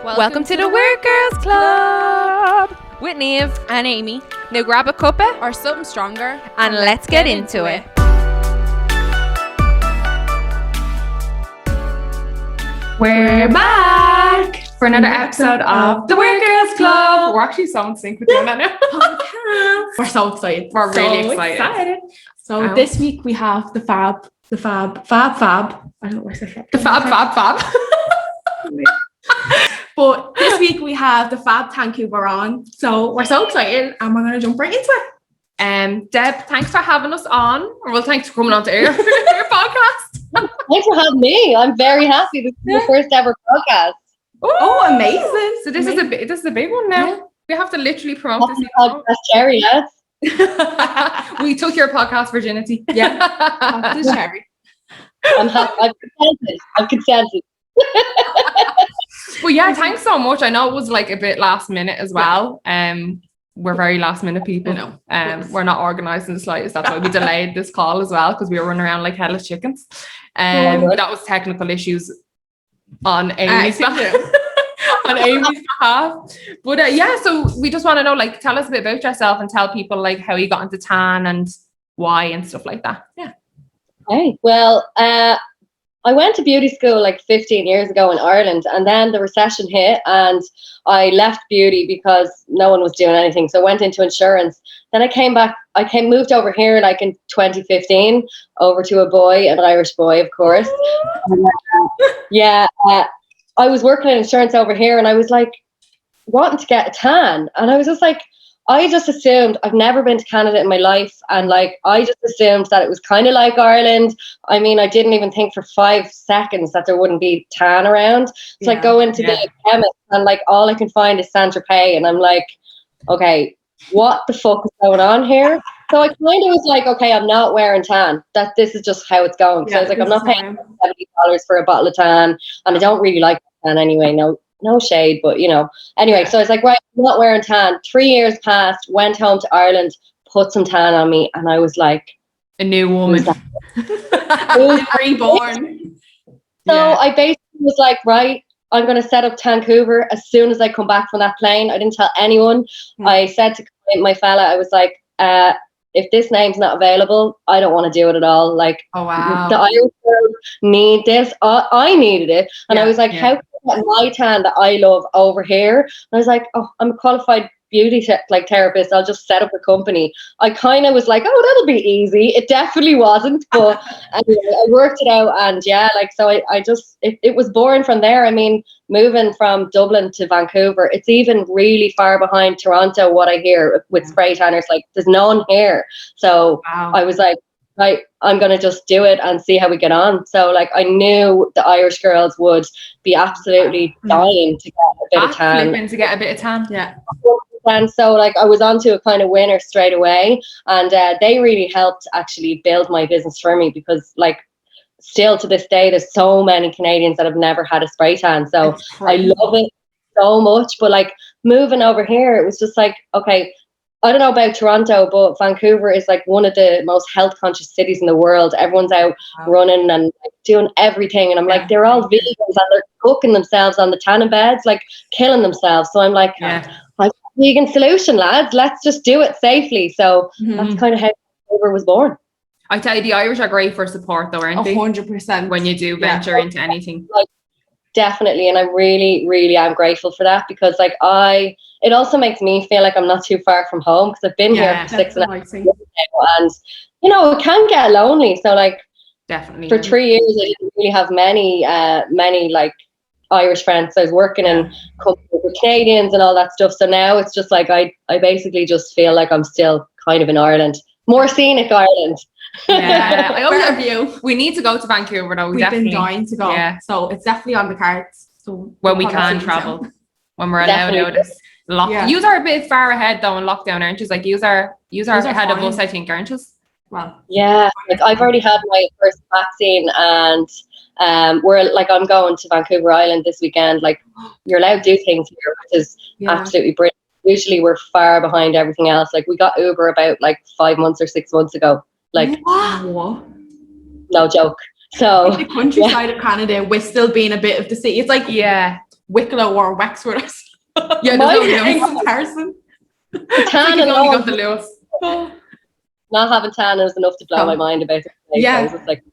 Welcome to the Weird Girls Club with Neve and Amy. Now grab a cuppa Or something stronger and let's get into it. We're back for another episode of the Weird Girls Club. We're actually so in sync with doing that now. We're so excited. We're really excited. So this week we have the fab. I don't know why I said The fab. But this week we have the fab Tancouver on. So we're so excited and we're going to jump right into it. Deb, thanks for having us on. Or well, thanks for coming on to air for your podcast. Thanks for having me. I'm very happy. This is the first ever podcast. Oh, amazing. So this is a big one now. Yeah. We have to literally promote this. Podcast cherry, yes. We took your podcast virginity. Yeah. This cherry. I've consented. Well, yeah, thanks so much. I know it was like a bit last minute as well. We're very last minute people. I know. We're not organised in the slightest. That's why we delayed this call as well, because we were running around like headless chickens. That was technical issues on Amy's behalf. On Amy's behalf. But yeah, so we just want to know, like, tell us a bit about yourself and tell people like how you got into tan and why and stuff like that. Yeah. Hey, well, I went to beauty school like 15 years ago in Ireland, and then the recession hit and I left beauty because no one was doing anything. So I went into insurance. Then I came back. Moved over here like in 2015 over to a boy, an Irish boy, of course. I was working in insurance over here and I was like wanting to get a tan. And I was just like, I just assumed, I've never been to Canada in my life, and like I just assumed that it was kind of like Ireland. I mean, I didn't even think for 5 seconds that there wouldn't be tan around. So I go into the chemist and like all I can find is Saint-Tropez, and I'm like, okay, what the fuck is going on here? So I kind of was like, okay, I'm not wearing tan. That this is just how it's going. So I was like, I'm not paying $70 for a bottle of tan, and I don't really like tan anyway. No shade, but you know. Anyway, so I was like, right, I'm not wearing tan. 3 years passed, went home to Ireland, put some tan on me, and I was like, a new woman. Reborn. So I basically was like, right, I'm going to set up Tancouver as soon as I come back from that plane. I didn't tell anyone. I said to my fella, I was like, if this name's not available, I don't want to do it at all. Like, oh wow, the Irish girls need this. I needed it, and I was like, how can I get my tan that I love over here? And I was like, oh, I'm a qualified beauty therapist. I'll just set up a company. I kind of was like, oh, that'll be easy. It definitely wasn't, but anyway, I worked it out, and so I just it was born from there. I mean, moving from Dublin to Vancouver, it's even really far behind Toronto, what I hear with spray tanners. Like, there's none here. So I was like, right, I'm going to just do it and see how we get on. So, like, I knew the Irish girls would be absolutely dying to get a bit of tan. Yeah. And so, like, I was onto a kind of winner straight away. And they really helped actually build my business for me because, like, still to this day, there's so many Canadians that have never had a spray tan. So I love it so much. But like moving over here, it was just like, okay, I don't know about Toronto, but Vancouver is like one of the most health conscious cities in the world. Everyone's out running and like, doing everything. And I'm like, they're all vegans and they're cooking themselves on the tanning beds, like killing themselves. So I'm like, vegan solution, lads. Let's just do it safely. So that's kind of how Vancouver was born. I tell you, the Irish are great for support though, aren't they? 100%. When you do venture into anything. Like, definitely. And I really, really am grateful for that because like it also makes me feel like I'm not too far from home because I've been here for 6.5 years now, and you know, it can get lonely. So like definitely for 3 years I didn't really have many like Irish friends. I was working in companies with Canadians and all that stuff. So now it's just like I basically just feel like I'm still kind of in Ireland. More scenic Ireland. Yeah, I always have you. We need to go to Vancouver though. We've been dying to go. Yeah. So it's definitely on the cards. So when we can travel, when we're allowed out of lockdown. You are a bit far ahead though in lockdown, aren't you? Like you are ahead of us, I think, aren't you? Well, yeah. Like I've already had my first vaccine, and I'm going to Vancouver Island this weekend. Like you're allowed to do things here, which is absolutely brilliant. Usually we're far behind everything else. Like we got Uber about like 5 months or 6 months ago. Like what? No joke. So the countryside of Canada, we're still being a bit of the city. It's like Wicklow or Wexford. Yeah, My- there's no In Lewis. comparison. The tan You've only alone, got the Lewis. not having tan is enough to blow my mind about it. Yeah. I was just like,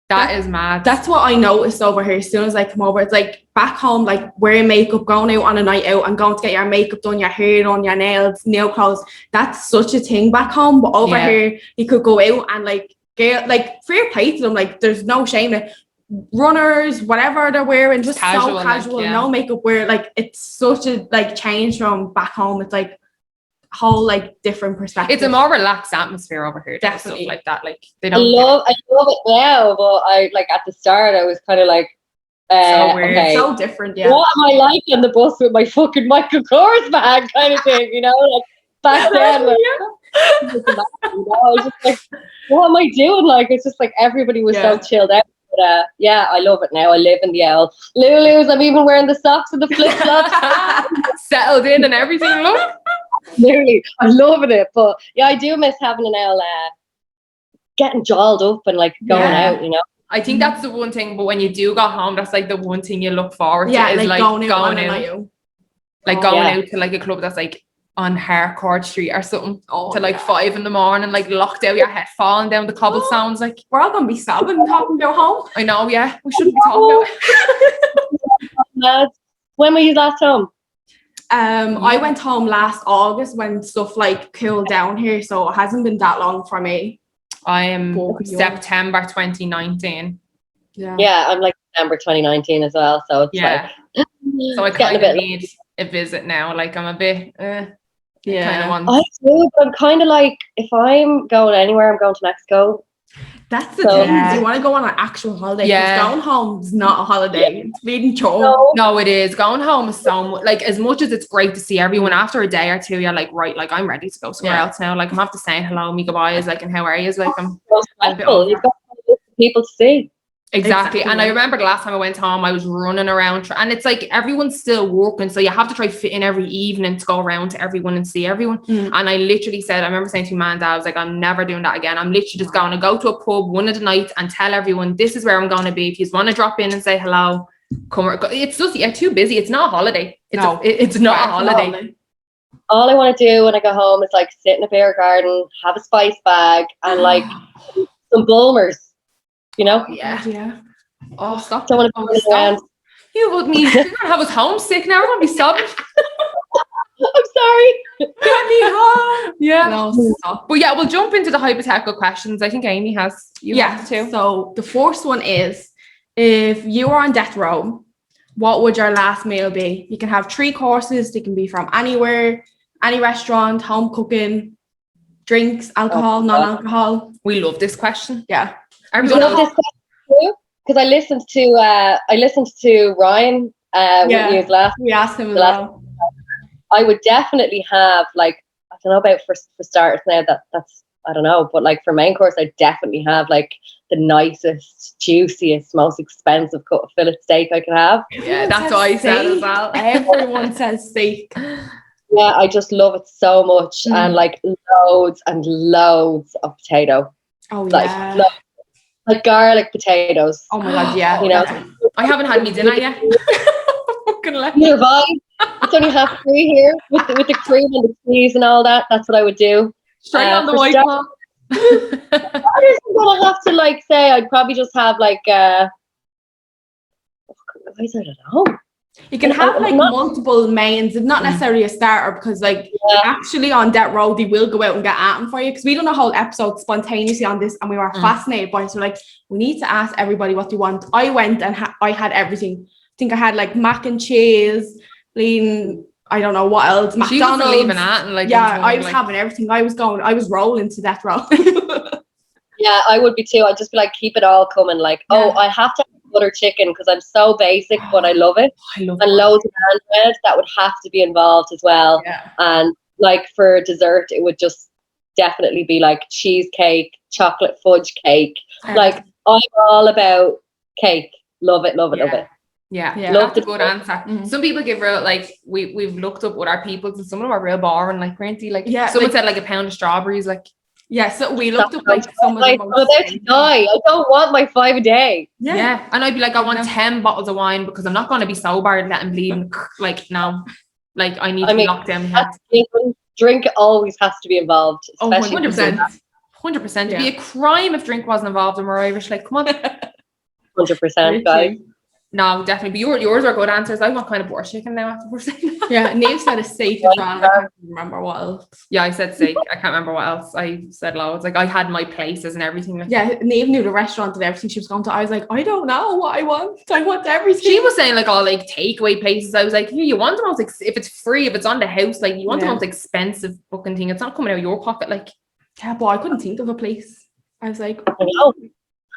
That is mad. That's what I noticed over here as soon as I come over. It's like back home, like wearing makeup, going out on a night out and going to get your makeup done, your hair done, your nails, nail clothes. That's such a thing back home. But over here, you could go out and like get like fair play to them. Like there's no shame. Like, runners, whatever they're wearing, just Casual, so casual, like, yeah. no makeup wear. Like it's such a like change from back home. It's like whole like different perspective. It's a more relaxed atmosphere over here. Definitely. Stuff like that. Like they I don't. love it now, but I like at the start I was kind of like, So weird. okay, so different, yeah. what am I like on the bus with my fucking Michael Kors bag kind of thing, you know? Like back then, when I was just like, what am I doing? Like it's just like everybody was so chilled out. But yeah, I love it now. I live in the L. Lulu's, I'm even wearing the socks and the flip flops. Settled in and everything. Look. Literally, I'm loving it. But yeah, I do miss having an L, getting jawled up and like going out, you know. I think that's the one thing, but when you do go home, that's like the one thing you look forward to is like going out. Like going out to like a club that's like on Harcourt Street or something to like 5 a.m, like locked out your head, falling down the cobblestones. Like we're all gonna be sobbing talking about home. I know, yeah. We shouldn't be talking about it. When were you last home? I went home last August when stuff like cooled down here, so it hasn't been that long for me. I am September 2019. Yeah, I'm like December 2019 as well. So it's like so I kind of need a visit now. Like I'm a bit kind of want. I do, but I'm kind of like if I'm going anywhere, I'm going to Mexico. That's the thing. You want to go on an actual holiday. Yeah. Going home is not a holiday. It's being chore. No, it is. Going home is so much. Like as much as it's great to see everyone, after a day or two, you're like, right, like I'm ready to go somewhere else now. Like I'm have to say hello, me goodbyes, like and how are you? Like I'm a bit over. You've got people to see. Exactly. And I remember the last time I went home, I was running around and it's like everyone's still working. So you have to try fit in every evening to go around to everyone and see everyone. And I literally said, I remember saying to my man and dad, I was like, I'm never doing that again. I'm literally just going to go to a pub one of the nights and tell everyone this is where I'm going to be. If you want to drop in and say hello, come. It's just too busy. It's not a holiday. It's not a holiday. All I want to do when I go home is like sit in a beer garden, have a spice bag and like some Bulmers. You know? Yeah. Oh, stop. Don't want to go around. You would mean you're gonna have us homesick now. We're gonna be sobbing. I'm sorry. Get me home. Yeah. No, stop. But yeah, we'll jump into the hypothetical questions. I think Amy has have too. So the first one is if you were on death row, what would your last meal be? You can have 3 courses, they can be from anywhere, any restaurant, home cooking, drinks, alcohol, non-alcohol. We love this question. Yeah. Everyone love this question too, because I listened to Ryan with you last. We asked him as well. I would definitely have like I don't know about for starters now that's I don't know, but like for main course I'd definitely have like the nicest, juiciest, most expensive cut of fillet steak I could have. Yeah, that's what I said as well. Everyone says steak. Yeah, I just love it so much and like loads and loads of potato. Oh yeah. Like garlic potatoes. Oh my god, yeah. You know, I haven't had me dinner yet. Neither have I. It's only 3:30 here with the cream and the cheese and all that. That's what I would do. Straight on the white cloth. I just gonna have to like say I'd probably just have like I don't know. You can have like multiple mains. It's not necessarily a starter because like actually on that road they will go out and get at them for you because we done a whole episode spontaneously on this and we were fascinated by it. So like we need to ask everybody what they want. I went and I had everything. I think I had like mac and cheese, lean. I don't know what else. McDonald's. Leaving that and like I was having everything. I was rolling to death row. Yeah, I would be too. I'd just be like, keep it all coming. Like, I have to have butter chicken because I'm so basic, but I love it. I love and loads of hand bread that would have to be involved as well. Yeah. And like for dessert, it would just definitely be like cheesecake, chocolate fudge cake. Like I'm all about cake. Love it, love it, love it. Yeah, love that's a good answer. Some people give real like we've looked up what our people's and some of them are real boring, like plenty. Like someone said like a pound of strawberries, like Yeah, so we looked up like some of I'm the about most. to die. I don't want my 5 a day. Yeah. And I'd be like, I want 10 bottles of wine because I'm not going to be sober and let him bleed. Like, no. Like, I need to be locked down. Drink always has to be involved. Especially 100%. 100%. It'd be a crime if drink wasn't involved and we're Irish. Like, come on. 100%, guys. No, definitely. But yours are good answers. I want kind of borscht chicken now after we're saying that. Yeah, Neve said a steak as well. I can't remember what else. Yeah, I said steak. I can't remember what else. I said loads. Like, I had my places and everything. Yeah, Neve knew the restaurant and everything she was going to. I was like, I don't know what I want. I want everything. She was saying like all like takeaway places. I was like, you want the most if it's free, if it's on the house, like you want the most expensive fucking thing. It's not coming out of your pocket. Like, yeah, but I couldn't think of a place. I was like, I know.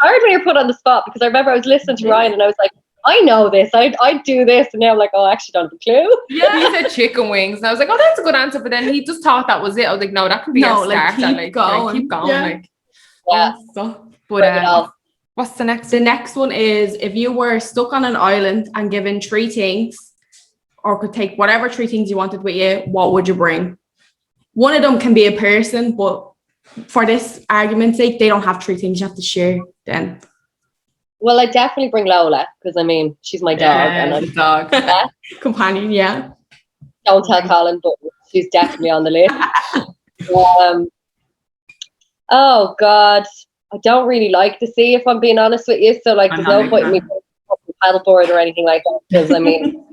Hard when you're put on the spot because I remember I was listening to Ryan and I was like, I know this. I'd do this. And now I'm like, oh, I actually don't have a clue. Yeah, he said chicken wings. And I was like, oh, that's a good answer. But then he just thought that was it. I was like, no, that could be a start. Like, keep going. Keep going. Yeah. Like, Yeah. But what's the next? The next one is if you were stuck on an island and given 3 things or could take whatever 3 things you wanted with you, what would you bring? One of them can be a person, but for this argument's sake, they don't have 3 things you have to share then. Well, I definitely bring Lola because I mean she's my dog and I'm dog companion. Yeah. Don't tell Colin, but she's definitely on the list. Oh God, I don't really like the sea if I'm being honest with you. So like, there's no point in me paddleboard or anything like that because I mean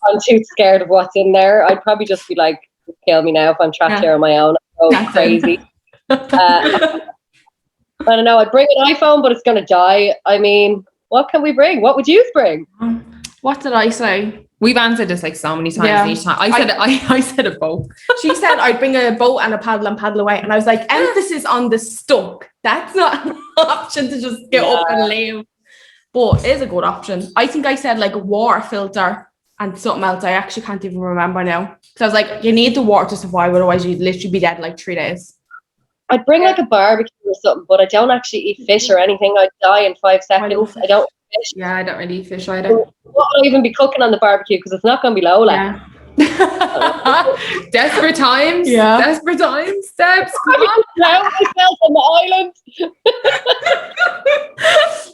I'm too scared of what's in there. I'd probably just be like, kill me now if I'm trapped here on my own. I'm so crazy. I don't know. I'd bring an iPhone, but it's going to die. I mean, what can we bring? What would you bring? What did I say? We've answered this like so many times each time. I said a boat. She said I'd bring a boat and a paddle and paddle away. And I was like, emphasis on the stuck. That's not an option to just get up and leave. But it is a good option. I think I said like a water filter and something else. I actually can't even remember now. So I was like, you need the water to survive. Otherwise, you'd literally be dead in like 3 days. I'd bring like a barbecue or something, but I don't actually eat fish or anything. I'd die in 5 seconds. I don't eat fish. Yeah, I don't really eat fish either. So what will I even be cooking on the barbecue? Because it's not going to be Lola. Yeah. Desperate times. Yeah. Desperate times. Debs, come on. Myself on the island.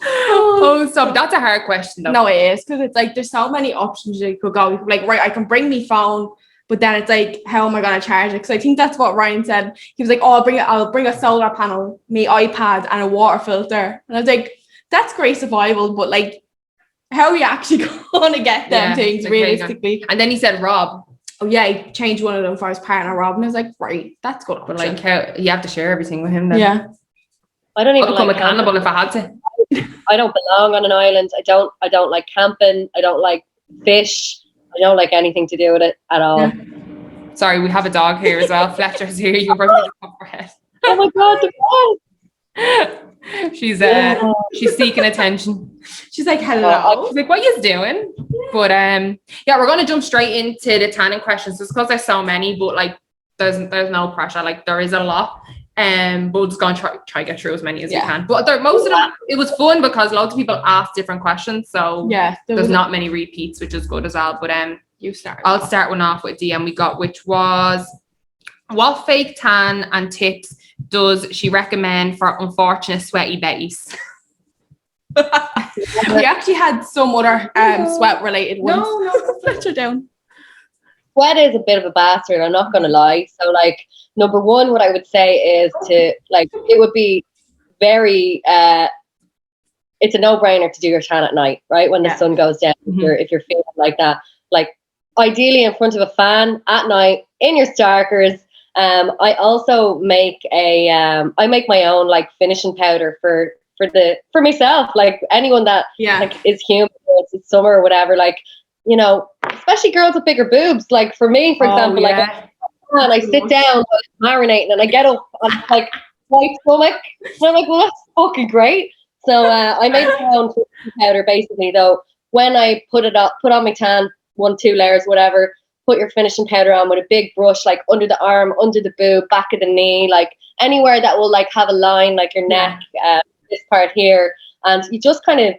Oh, stop. That's a hard question though. No, it is. Because it's like, there's so many options you could go. Like, right, I can bring me phone. But then it's like, how am I going to charge it? Because I think that's what Ryan said. He was like, oh, I'll bring a solar panel, me iPad, and a water filter. And I was like, that's great survival. But like, how are you actually going to get them things like, realistically? And then he said Rob. Oh yeah, he changed one of them for his partner Rob. And I was like, right, that's good. But like, how you have to share everything with him then. Yeah. I don't even become a cannibal if I had to. I don't belong on an island. I don't like camping. I don't like fish. I don't like anything to do with it at all. Yeah. Sorry, we have a dog here as well. Fletcher's here. You probably just pop her head. Oh my God, the dog! She's seeking attention. She's like, hello. She's like, what are you doing? But yeah, we're gonna jump straight into the tanning questions just because there's so many, but like there's no pressure. Like there is a lot. But we're just gonna try to get through as many as we can. But most of them, it was fun because loads of people asked different questions. So there's not many repeats, which is good as well. But you start. I'll start one off with DM we got, which was what fake tan and tips does she recommend for unfortunate sweaty Bettys? We actually had some other sweat related ones. No, Fletcher down. Sweat is a bit of a bastard, I'm not gonna lie. So like number one, what I would say is to like it would be very it's a no-brainer to do your tan at night, right? When the sun goes down, if you're feeling like that. Like ideally in front of a fan at night in your starkers. I also make I make my own like finishing powder for myself, like anyone that like is human, it's summer or whatever, like, you know, especially girls with bigger boobs. Like for me, for example, like and I sit down marinating and I get up on like my stomach and I'm like, well, that's fucking great. So I make my own powder basically. Though when I put on my tan, 1-2 layers, whatever, put your finishing powder on with a big brush, like under the arm, under the boob, back of the knee, like anywhere that will like have a line, like your neck, this part here, and you just kind of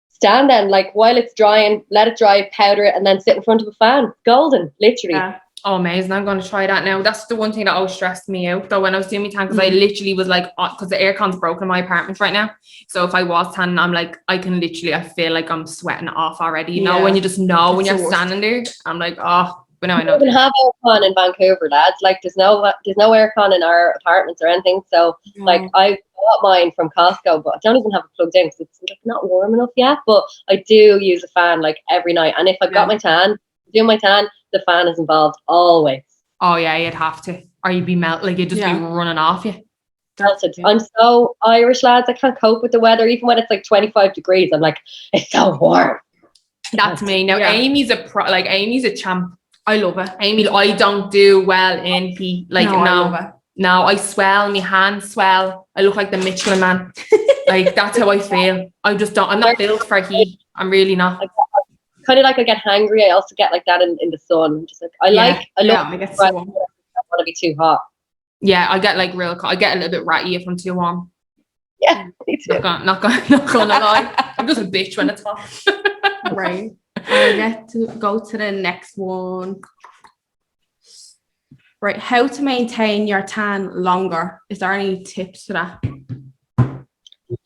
stand then, like while it's drying, let it dry, powder it, and then sit in front of a fan. Golden, literally. Oh, amazing. I'm going to try that now. That's the one thing that always stressed me out though when I was doing my tan, because I literally was like, because the aircon's broken in my apartment right now. So if I was tanning, I'm like, I feel like I'm sweating off already. You know, when you just know when you're standing there, I'm like, oh, but now I know. We don't have aircon in Vancouver, lads. Like there's no aircon in our apartments or anything. So like I bought mine from Costco, but I don't even have it plugged in because it's like not warm enough yet. But I do use a fan like every night. And if I've got my tan, the fan is involved always. Oh yeah, you'd have to, or you'd be like you'd just be running off you. I'm so Irish, lads. I can't cope with the weather, even when it's like 25 degrees. I'm like, it's so warm. That's me. Now Amy's Amy's a champ. I love it. Amy, I don't do well in heat. Like no, I swell. My hands swell. I look like the Michelin Man. Like that's how I feel. I'm not built for heat. I'm really not. Kind of like I get hangry. I also get like that in the sun. I'm just like I get so warm. I don't want to be too hot. Yeah, I get like I get a little bit ratty if I'm too warm. Yeah, me too. Not gonna lie. I'm just a bitch when it's hot. Right. I get to go to the next one. Right. How to maintain your tan longer. Is there any tips to that?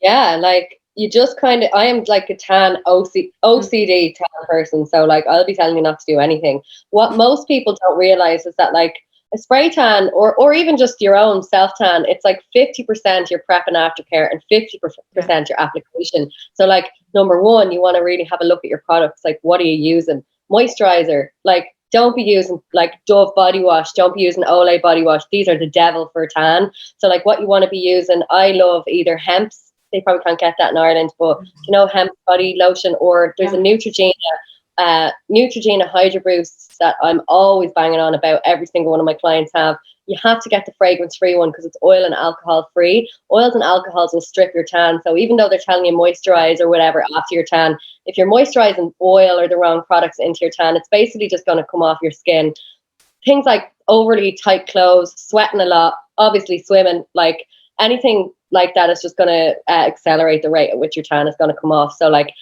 Yeah, like you just I am like a tan OCD tan person. So like I'll be telling you not to do anything. What most people don't realize is that like a spray tan or even just your own self tan, it's like 50% your prep and aftercare and 50% your application. So like number one, you want to really have a look at your products. Like what are you using? Moisturizer, like don't be using like Dove body wash, don't be using Olay body wash. These are the devil for tan. So like what you want to be using, I love either hemp's, they probably can't get that in Ireland, but you know, hemp body lotion, or there's a Neutrogena Hydro Boost that I'm always banging on about. Every single one of my clients have. You have to get the fragrance free one because it's oil and alcohol free. Oils and alcohols will strip your tan. So even though they're telling you moisturize or whatever after your tan, if you're moisturizing oil or the wrong products into your tan, it's basically just going to come off your skin. Things like overly tight clothes, sweating a lot, obviously swimming, like anything like that is just going to accelerate the rate at which your tan is going to come off. So like,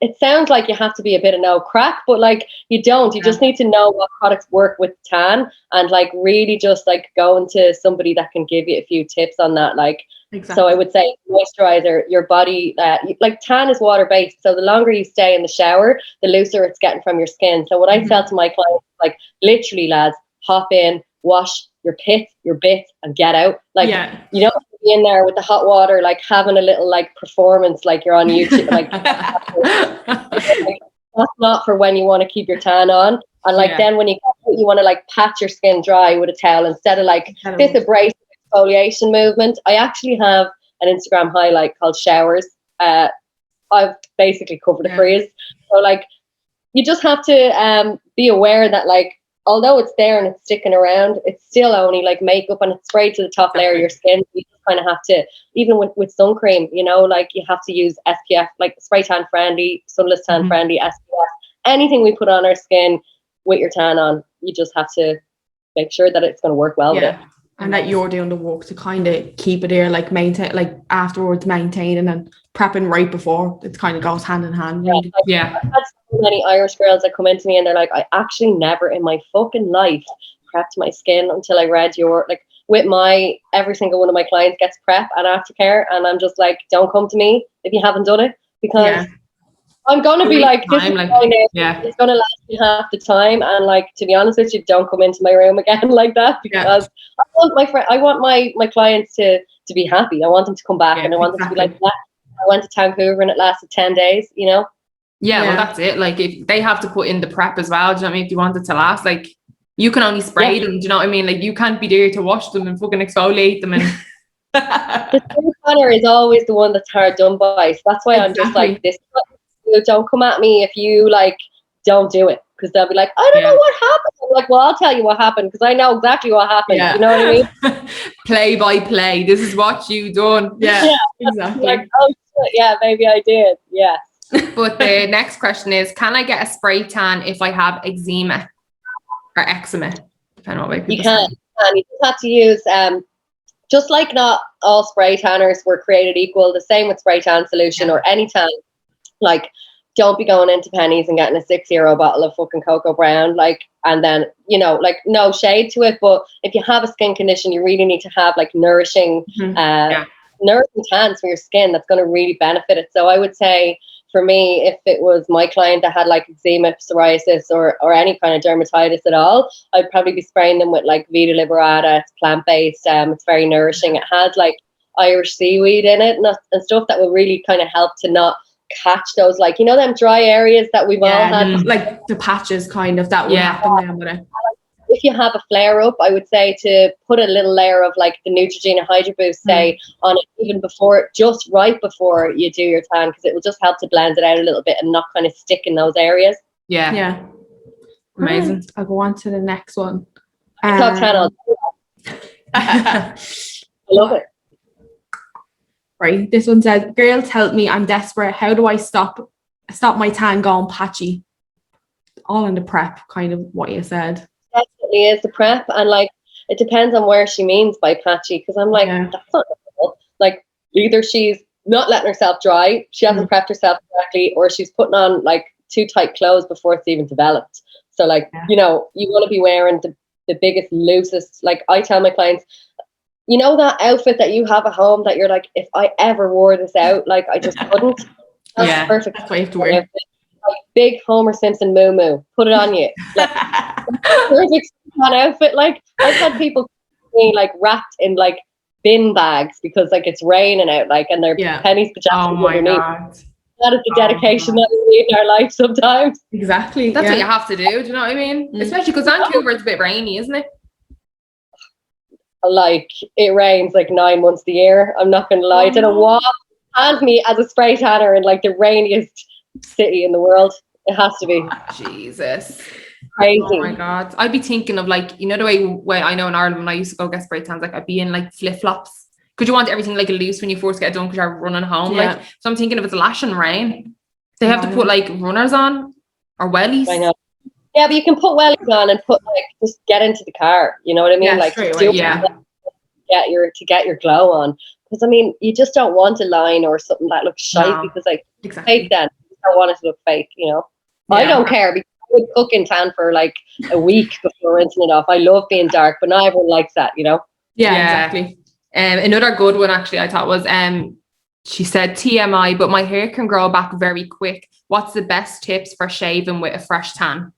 it sounds like you have to be a bit of no crack, but like you don't. You just need to know what products work with tan and like really just like go into somebody that can give you a few tips on that. Like, so I would say moisturizer, your body, like tan is water based. So the longer you stay in the shower, the looser it's getting from your skin. So what I tell to my clients, like literally lads, hop in, wash your pits, your bits and get out. Like, you don't be in there with the hot water, like having a little like performance, like you're on YouTube. Like that's not for when you want to keep your tan on. And like then when you want to like pat your skin dry with a towel instead of like this abrasive exfoliation movement. I actually have an Instagram highlight called showers. I've basically covered a phrase. So like you just have to be aware that like although it's there and it's sticking around, it's still only like makeup and it's sprayed to the top layer of your skin. You just kind of have to, even with sun cream, you know, like you have to use SPF, like spray tan friendly, sunless tan friendly, SPF. Anything we put on our skin with your tan on, you just have to make sure that it's going to work well with it. And that you're doing the work to kind of keep it there, like maintain, like afterwards maintaining and prepping right before. It kind of goes hand in hand. Really. I've had so many Irish girls that come into me and they're like, I actually never in my fucking life prepped my skin until I read your, like with every single one of my clients gets prep and aftercare. And I'm just like, don't come to me if you haven't done it, because I'm going to be like, this is it's going to last me half the time. And like, to be honest with you, don't come into my room again like that, because I want my clients to be happy. I want them to come back and I want them to be like, I went to Tancouver and it lasted 10 days, you know? Well, that's it. Like if they have to put in the prep as well, do you know what I mean? If you want it to last, like you can only spray them, do you know what I mean? Like you can't be there to wash them and fucking exfoliate them. And the spray tanner is always the one that's hard done by. So that's why I'm just like this. Don't come at me if you like don't do it, because they'll be like, I don't know what happened. I'm like, well, I'll tell you what happened because I know exactly what happened. You know what I mean? Play by play. This is what you done. Exactly. Like, oh shit, maybe I did. Yeah. But the next question is, can I get a spray tan if I have eczema or eczema? Depending on what way you can. You just have to use just like not all spray tanners were created equal. The same with spray tan solution or any tan. Like don't be going into Pennies and getting a €6 bottle of fucking Cocoa Brown, like, and then, you know, like, no shade to it, but if you have a skin condition, you really need to have like nourishing tans for your skin that's going to really benefit it. So I would say, for me, if it was my client that had like eczema, psoriasis, or any kind of dermatitis at all, I'd probably be spraying them with like Vita Liberata. It's plant-based. It's very nourishing. It has like Irish seaweed in it and stuff that will really kind of help to not catch those, like, you know, them dry areas that we've all had. Like the patches kind of that would happen then with it. If you have a flare up, I would say to put a little layer of like the Neutrogena Hydro Boost, say, on it even before, just right before you do your tan, because it will just help to blend it out a little bit and not kind of stick in those areas. Yeah. Amazing. I'll go on to the next one. I love it. Right. This one says, girls, help me. I'm desperate. How do I stop my tan going patchy? All in the prep, kind of what you said. Definitely is the prep, and like it depends on where she means by patchy, because I'm like, that's not normal. Like, either she's not letting herself dry, she hasn't prepped herself correctly, or she's putting on like too tight clothes before it's even developed. So like, you know, you want to be wearing the biggest, loosest, like I tell my clients, you know, that outfit that you have at home that you're like, if I ever wore this out, like I just couldn't. That's perfect. That's what you have to wear. Like big Homer Simpson moo-moo, put it on you. Like, perfect outfit. Like, I've had people being like wrapped in like bin bags because like it's raining out, like, and they're Pennies pajamas. Oh my God. That is the dedication that we need in our life sometimes. Exactly. That's what you have to do. Do you know what I mean? Especially because Tancouver is a bit rainy, isn't it? Like, it rains like 9 months of the year. I'm not gonna lie. I don't know what has me as a spray tanner in like the rainiest city in the world. It has to be. Jesus. Crazy. Oh my God. I'd be thinking of like, you know, the way I know in Ireland when I used to go get spray tans, like I'd be in like flip-flops because you want everything like loose when you first get done because you're running home. Like, so I'm thinking if it's lashing rain, they have to put like runners on or wellies. I know. Yeah, but you can put wellies on and put like, just get into the car. You know what I mean? Like, straight do away, to get your glow on. Because I mean, you just don't want a line or something that looks shite because like fake then. You don't want it to look fake, you know. I don't care because I would cook in tan for like a week before rinsing it off. I love being dark, but not everyone likes that, you know. Yeah, exactly. Another good one actually I thought was she said TMI, but my hair can grow back very quick. What's the best tips for shaving with a fresh tan?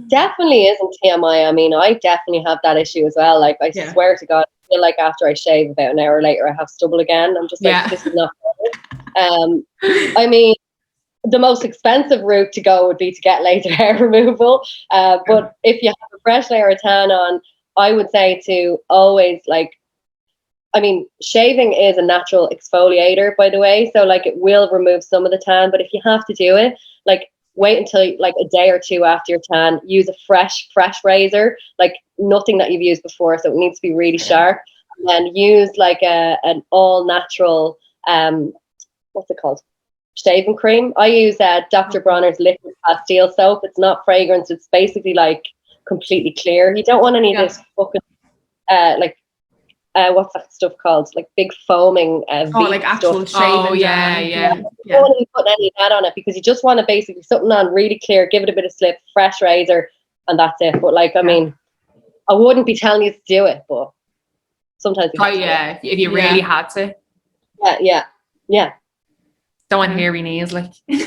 Definitely isn't TMI. I mean, I definitely have that issue as well. Like, I swear to God, I feel like after I shave about an hour later, I have stubble again. I'm just like, this is not good. I mean, the most expensive route to go would be to get laser hair removal. But if you have a fresh layer of tan on, I would say to always like, I mean, shaving is a natural exfoliator, by the way. So like, it will remove some of the tan, but if you have to do it, like, wait until like a day or two after your tan, use a fresh razor, like nothing that you've used before. So it needs to be really sharp, and then use like an all natural, what's it called? Shaving cream. I use Dr. Bronner's liquid pastille soap. It's not fragrance. It's basically like completely clear. You don't want any of this fucking, what's that stuff called? Like big foaming like actual shaving. Oh yeah. You don't want to be putting any of that on it because you just want to basically something on really clear, give it a bit of slip, fresh razor, and that's it. But like, I mean, I wouldn't be telling you to do it, but sometimes you have to. If you really had to. Yeah. Don't want hairy knees, like. No.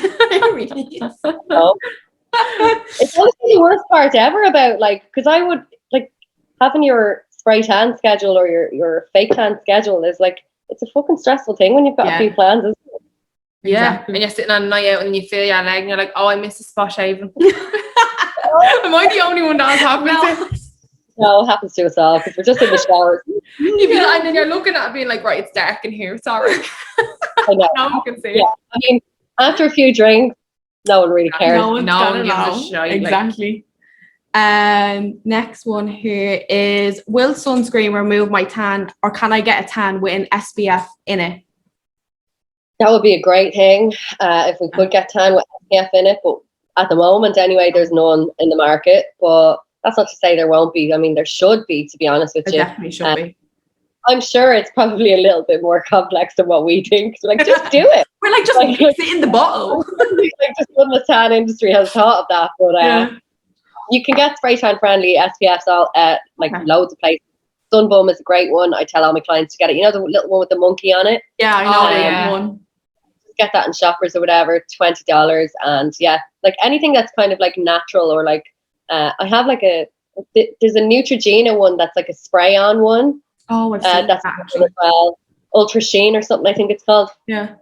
It's honestly the worst part ever about like, because I would like having your spray tan schedule or your fake tan schedule is like, it's a fucking stressful thing when you've got a few plans, isn't it? Yeah, and you're sitting on a night out and you feel your leg and you're like, oh, I missed a spot shaving. Am I the only one that has happened to? No, it happens to us all because we're just in the shower. And then you're looking at it being like, right, it's dark in here, sorry. I know. No one can see it. I mean, after a few drinks, no one really cares. No one gives a shit. Exactly. Next one here is, will sunscreen remove my tan, or can I get a tan with an SPF in it? That would be a great thing if we could get tan with SPF in it, but at the moment anyway, there's none in the market, but that's not to say there won't be. I mean, there should be, to be honest with you. There definitely should be. I'm sure it's probably a little bit more complex than what we think. Like, just do it. We're like, just mix it in the bottle. Like just when the tan industry has thought of that, but you can get spray tan friendly SPFs all loads of places. Sunbum is a great one. I tell all my clients to get it. You know the little one with the monkey on it? Yeah, I know one. Get that in Shoppers or whatever, $20, and like anything that's kind of like natural, or like I have like there's a Neutrogena one that's like a spray on one. Oh, I've seen that's that as well. Ultra Sheen or something, I think it's called. Yeah.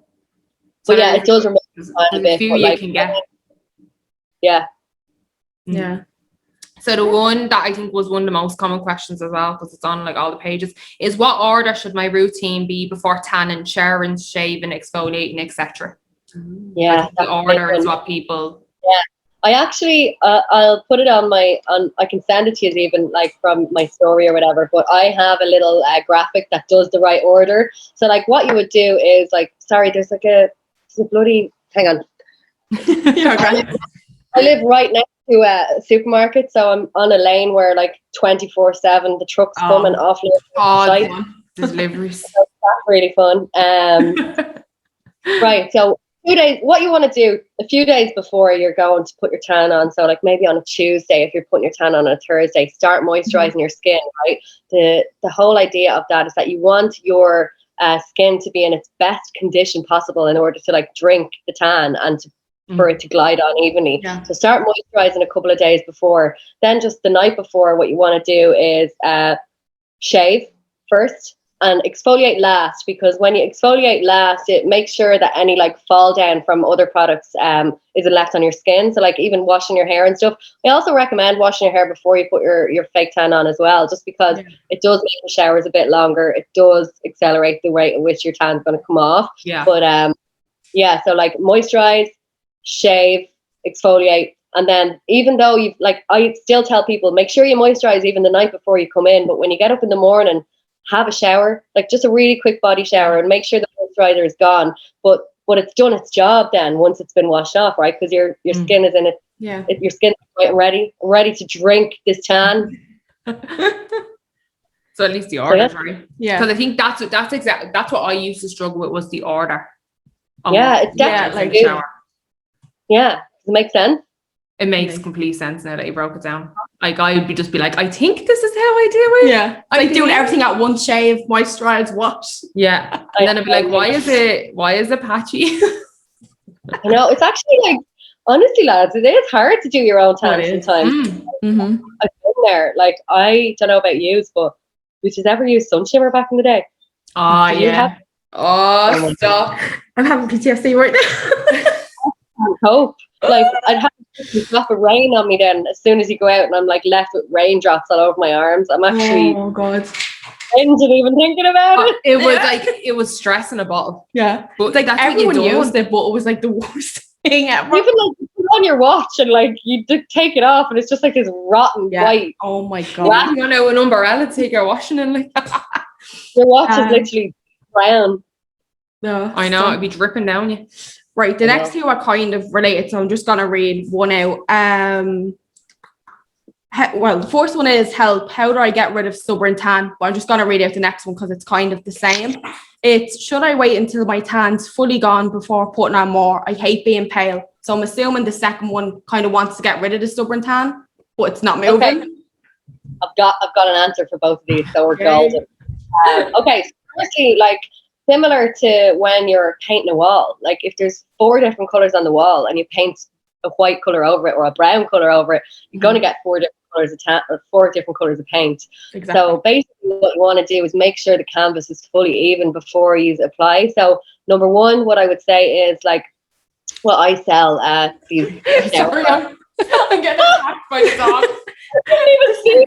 But it does remove a bit. Few you can get. Yeah. Yeah. So the one that I think was one of the most common questions as well, because it's on like all the pages, is what order should my routine be before tanning, showering, shaving, exfoliating, etc. Yeah, the order is what people. Yeah, I actually I'll put it on I can send it to you even like from my story or whatever. But I have a little graphic that does the right order. So like what you would do is like, sorry, there's a bloody hang on. I live right next to a supermarket, so I'm on a lane where like 24/7 the trucks come and offload. Deliveries. So that's really fun. Right, so 2 days. What you want to do a few days before you're going to put your tan on. So like maybe on a Tuesday, if you're putting your tan on a Thursday, start moisturizing your skin. Right. The whole idea of that is that you want your skin to be in its best condition possible in order to like drink the tan and for it to glide on evenly. Yeah. So start moisturizing a couple of days before. Then just the night before, what you want to do is shave first and exfoliate last, because when you exfoliate last, it makes sure that any like fall down from other products isn't left on your skin. So like even washing your hair and stuff. I also recommend washing your hair before you put your fake tan on as well, just because it does make the showers a bit longer. It does accelerate the rate at which your tan's going to come off. Yeah. But so like moisturize, shave, exfoliate, and then even though you've like, I still tell people, make sure you moisturize even the night before you come in. But when you get up in the morning, have a shower, like just a really quick body shower, and make sure the moisturizer is gone. But it's done its job then once it's been washed off, right? Because your skin is in it. Yeah. Your skin is ready to drink this tan. So at least the order, right? Yeah. Because I think that's what I used to struggle with, was the order. It's definitely like shower. Yeah, does it make sense? It makes complete sense now that you broke it down. Like I would just be like, I think this is how I do it. Yeah. Like doing everything at once: shave, moisturize, wash. Yeah. And then I'd be like, why is it patchy? I know, it's actually like, honestly, lads, it is hard to do your own tan sometimes. Mm-hmm. I've been there. Like, I don't know about yous, but did you ever use sun shimmer back in the day? Oh, yeah. Stop. I'm having PTSD right now. Hope. Like, I'd have a drop of rain on me then as soon as you go out, and I'm like left with raindrops all over my arms. I'm actually cringing even thinking about it. It was like, it was stress in a bottle. Yeah. But like everyone used it, but it was like the worst thing ever. Even like you put on your watch and like you take it off and it's just like this rotten white. Oh my god. You know, an umbrella to take your washing in, like your watch is literally brown. No, I know, it'd be dripping down you. Right, the next two are kind of related, so I'm just gonna read one out. Well, the first one is help. How do I get rid of stubborn tan? But I'm just gonna read out the next one because it's kind of the same. It's, should I wait until my tan's fully gone before putting on more? I hate being pale. So I'm assuming the second one kind of wants to get rid of the stubborn tan, but it's not moving. Okay. I've got an answer for both of these, so we're golden. Okay, so firstly, like, similar to when you're painting a wall, like if there's 4 different colors on the wall and you paint a white color over it or a brown color over it, you're going to get 4 different colors of tan or 4 different colors of paint. Exactly. So basically what you want to do is make sure the canvas is fully even before you apply. So number one, what I would say is like, well, I sell these. Sorry, I'm getting attacked by the dog. I didn't even see.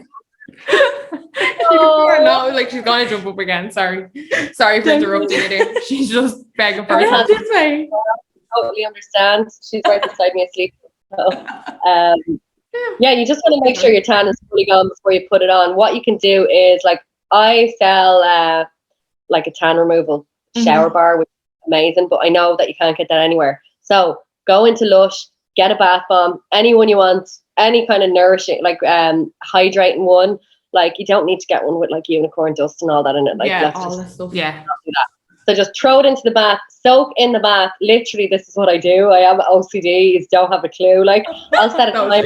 No, like she's gonna jump up again. Sorry for interrupting you there. She's just begging for this way. Totally understand. She's right beside me asleep. So, yeah, you just want to make sure your tan is fully gone before you put it on. What you can do is, like, I sell like a tan removal shower bar, which is amazing, but I know that you can't get that anywhere. So go into Lush, get a bath bomb, any one you want, any kind of nourishing, like hydrating one. Like, you don't need to get one with like unicorn dust and all that in it. Like, all that stuff. Yeah. So just throw it into the bath, soak in the bath. Literally, this is what I do. I have OCD. You don't have a clue. Like, I'll set a timer.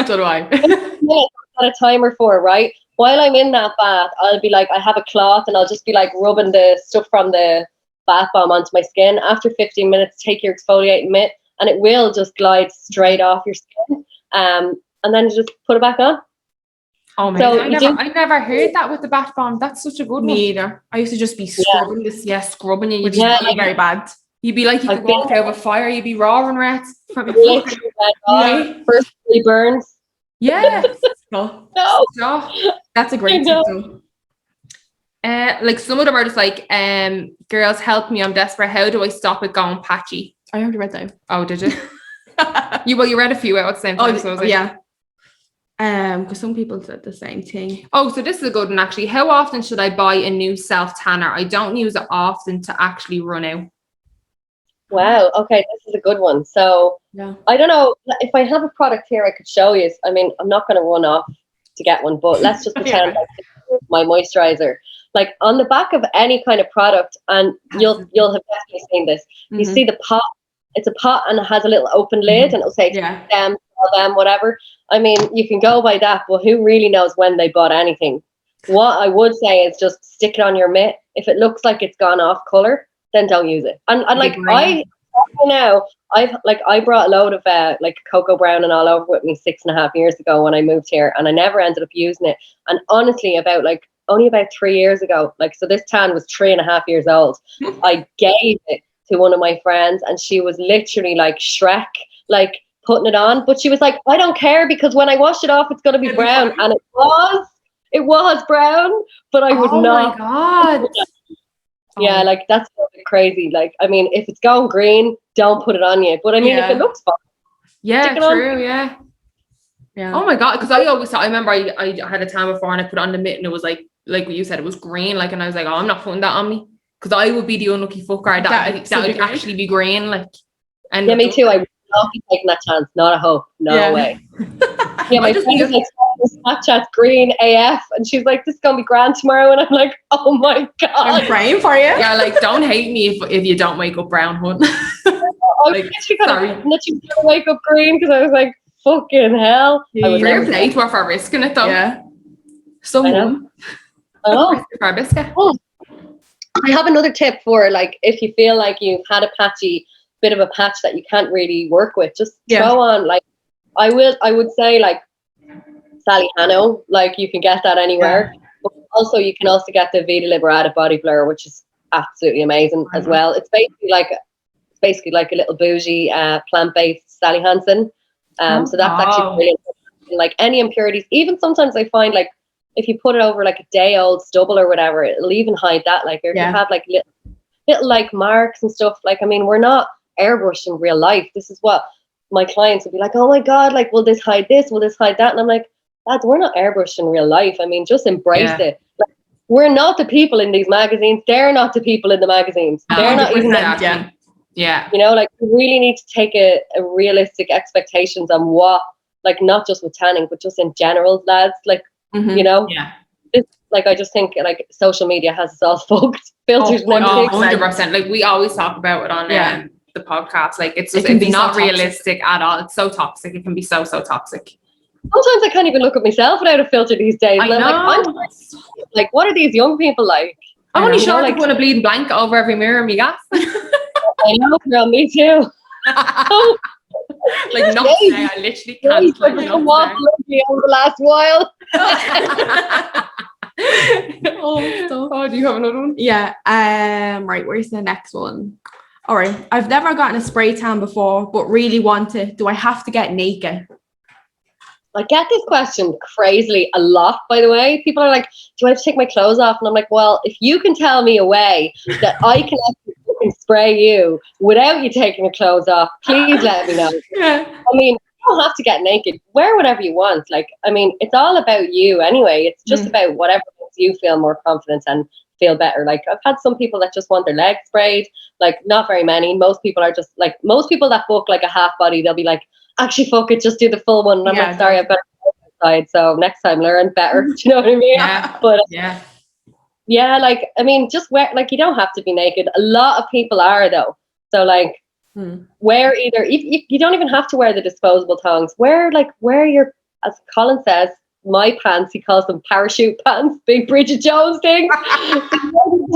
So do I. I'll set a timer for it, right? While I'm in that bath, I'll be like, I have a cloth and I'll just be like rubbing the stuff from the bath bomb onto my skin. After 15 minutes, take your exfoliating mitt and it will just glide straight off your skin. And then you just put it back on. Oh my God, I never heard that with the bath bomb. That's such a good one. Me either. I used to just be scrubbing this. Yeah, scrubbing you. You'd be very bad. You'd be like you could walk out of a fire. You'd be roaring red from your first 3 burns. Yeah. No. That's a great tip though. Like some of them are just like, girls help me, I'm desperate. How do I stop it going patchy? I already read that. Oh, did you? You read a few out at the same time. Yeah. Because some people said the same thing. Oh, so this is a good one actually. How often should I buy a new self tanner? I don't use it often to actually run out. Wow. Okay, this is a good one. So I don't know if I have a product here I could show you. I mean, I'm not going to run off to get one, but let's just pretend like my moisturizer. Like on the back of any kind of product, and you'll have definitely seen this. You see the pot. It's a pot and it has a little open lid, and it'll say them, whatever. I mean, you can go by that, but who really knows when they bought anything? What I would say is just stick it on your mitt. If it looks like it's gone off color, then don't use it. And like I brought a load of like cocoa brown and all over with me 6.5 years ago when I moved here, and I never ended up using it. And honestly, only about 3 years ago, so this tan was 3.5 years old. I gave it to one of my friends, and she was literally like Shrek, like putting it on, but she was like, I don't care because when I wash it off, it's going to be brown, and it was brown, but I would not. Oh my God. Yeah, like that's crazy. Like, I mean, if it's going green, don't put it on you. But I mean, if it looks fine. Yeah, true. Yeah. Yeah. Oh my God. Because I remember I had a tan before and I put it on the mitt and it was like what you said, it was green. Like, and I was like, oh, I'm not putting that on me. Because I would be the unlucky fucker that would actually be green. Like, and me too. I would not be taking that chance. Not a hope. No way. My friend is like, Snapchat's green AF, and she's like, this is gonna be grand tomorrow, and I'm like, oh my God, I'm praying for you. Yeah, like don't hate me if you don't wake up brown, hun. I was literally that she's gonna wake up green because I was like, fucking hell. I was fair play to her for risking it though. Yeah. Someone. I know. For a biscuit. I have another tip for like if you feel like you've had a bit of a patch that you can't really work with, just throw on like I would say like Sally Hanno, like you can get that anywhere. But also you can also get the Vita Liberata body blur, which is absolutely amazing as well. It's basically like a little bougie plant-based Sally Hansen. So that's actually brilliant. Like any impurities, even sometimes I find like if you put it over like a day old stubble or whatever, it'll even hide that. Like if you have like little like marks and stuff, like I mean, we're not airbrushed in real life. This is what my clients would be like, oh my God, like will this hide this? Will this hide that? And I'm like, lads, we're not airbrushed in real life. I mean, just embrace it. Like, we're not the people in these magazines. They're not the people in the magazines. They're not even Yeah. You know, like we really need to take a realistic expectations on what, like not just with tanning, but just in general, lads. Like, you know, like I just think like social media has us all fucked. Filters, 100%. Like we always talk about it on the podcast. Like it's not so realistic at all. It's so toxic. It can be so toxic. Sometimes I can't even look at myself without a filter these days. And I'm like, what are these young people like? I'm only sure I want to bleed blank over every mirror in my gas. I know, girl, me too. Like not today, I literally can't. Like, over the last while. Do you have another one? Yeah. Right, where's the next one? All right. I've never gotten a spray tan before, but really want to. Do I have to get naked? I get this question crazily a lot, by the way. People are like, do I have to take my clothes off? And I'm like, well, if you can tell me a way that I can actually fucking spray you without you taking your clothes off, please let me know. I mean, you don't have to get naked. Wear whatever you want. Like, I mean, it's all about you anyway. It's just about whatever makes you feel more confident and feel better. Like, I've had some people that just want their legs sprayed. Like, not very many. Most people are just like, most people that book like a half body, they'll be like, actually, fuck it, just do the full one. And I'm like, sorry, I've got to go outside. So next time, learn better. Do you know what I mean? Yeah. But yeah, like, I mean, just wear, like, you don't have to be naked. A lot of people are, though. So, like, wear either, you don't even have to wear the disposable thongs. Wear your, as Colin says, my pants, he calls them parachute pants, big Bridget Jones thing.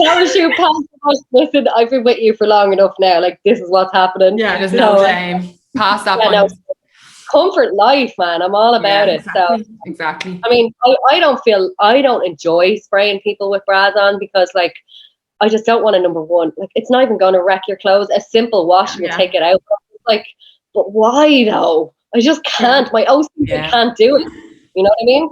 Parachute pants. Listen, I've been with you for long enough now. Like, this is what's happening. Yeah, there's no shame. Pass that one. No, comfort life, man. I'm all about it. Exactly. So exactly. I mean, I don't enjoy spraying people with bras on because, like, I just don't want to, number one, like, it's not even going to wreck your clothes. A simple wash will take it out. Like, but why though? I just can't. My OCD can't do it. You know what I mean?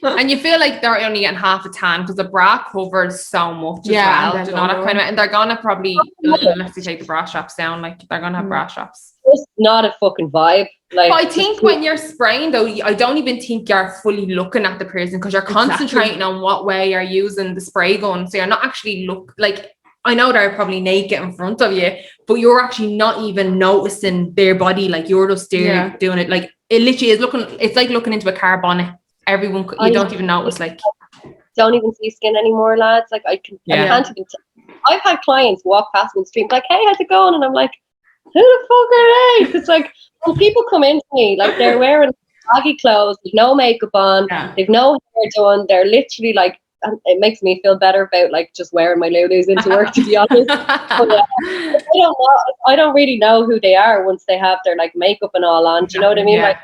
And you feel like they're only getting half a tan because the bra covers so much as well. Do you know that kind of? And they're gonna probably, unless they take the bra straps down, like they're gonna have bra straps. It's not a fucking vibe. Like, but I think when you're spraying though, I don't even think you're fully looking at the person because you're concentrating on what way you're using the spray gun. So you're not actually like, I know they're probably naked in front of you, but you're actually not even noticing their body. Like, you're just there doing it. Like, it literally is it's like looking into a car bonnet. Everyone, you don't even notice, like, don't even see skin anymore, lads. Like, I can't even I've had clients walk past me in the street like, hey, how's it going? And I'm like, who the fuck are they? It's like, when people come into me, like, they're wearing baggy clothes, there's no makeup on, they've no hair done, they're literally like, and it makes me feel better about, like, just wearing my Lulus into work, to be honest. But, I don't really know who they are once they have their, like, makeup and all on. Do you know what I mean? Like,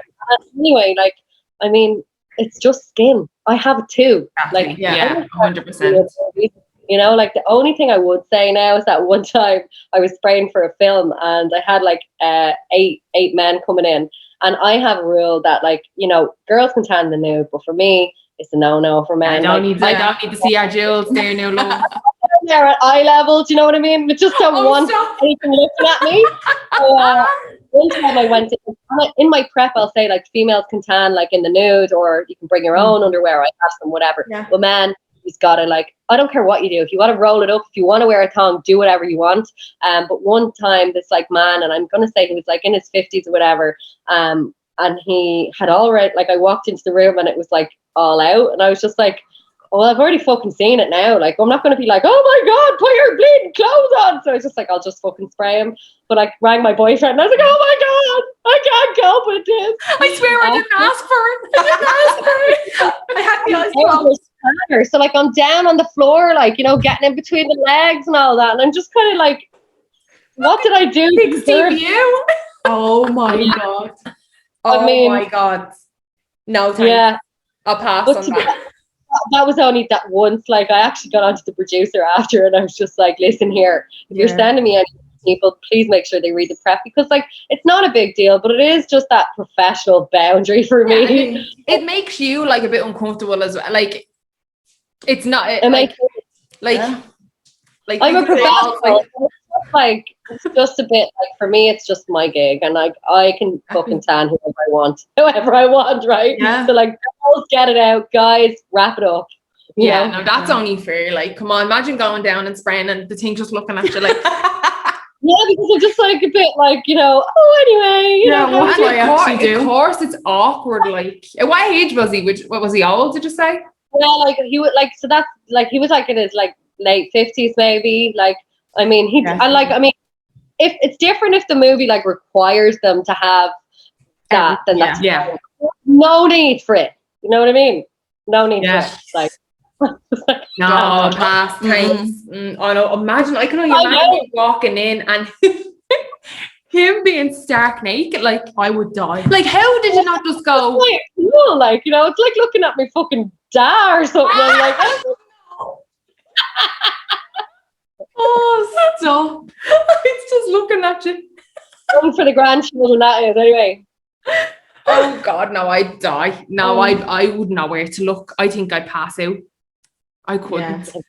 anyway, like, I mean, it's just skin. I have it too. Like, 100%. You know, like, the only thing I would say now is that one time I was spraying for a film and I had like eight men coming in, and I have a rule that, like, you know, girls can tan in the nude, but for me, it's a no for men. I don't need to see our jewels there, no love. They're at eye level, do you know what I mean? But just don't want anything looking at me. So, one time I went in my prep, I'll say, like, females can tan, like, in the nude, or you can bring your own underwear. I have some, whatever. But man, he's got to, like, I don't care what you do. If you want to roll it up, if you want to wear a thong, do whatever you want. But one time, this, like, man, and I'm gonna say he was like in his 50s or whatever, and he had already, like, I walked into the room and it was like all out, and I was just like, well, I've already fucking seen it now. Like, I'm not going to be like, oh my God, put your bleeding clothes on. So I was just like, I'll just fucking spray him. But I rang my boyfriend and I was like, oh my God, I can't cope with this. I swear I didn't ask for it. I had the eyes closed. So, like, I'm down on the floor, like, you know, getting in between the legs and all that. And I'm just kind of like, what did I do? Big Steve, you? Oh my God. I mean, my God. No, thanks. Yeah. I'll pass on that. That was only that once. Like, I actually got onto the producer after, and I was just like, listen here, if you're sending me any people, please make sure they read the prep, because, like, it's not a big deal, but it is just that professional boundary for me. I mean, it makes you, like, a bit uncomfortable as well. Like, it's not like I'm a professional. Like, it's just a bit, like, for me, it's just my gig, and, like, I can fucking tan whoever I want, right? So, like, girls, get it out, guys, wrap it up. You know? No, that's only fair. Like, come on, imagine going down and spraying and the thing just looking at you like. Yeah, because I'm just, like, a bit like, you know, anyway, you know. What do I actually do? Of course, it's awkward. Like, what age was he? What was he old? Did you say? Yeah, like, he would, like, so that's, like, he was, like, in his, like, late 50s maybe. Like, I mean, if it's different if the movie, like, requires them to have that, then that's no need for it. You know what I mean? No need for it. Like, no, pass. Thanks. I know. Imagine. I can only imagine him walking in and him being stark naked. Like, I would die. Like, how did you not just go? Like, you know, it's like looking at my fucking dad or something. I'm like, oh, stop. It's just looking at you. Going for the grandchildren, that is, anyway. Oh God, no, I'd die. No, I wouldn't know where to look. I think I'd pass out. I couldn't. Yeah.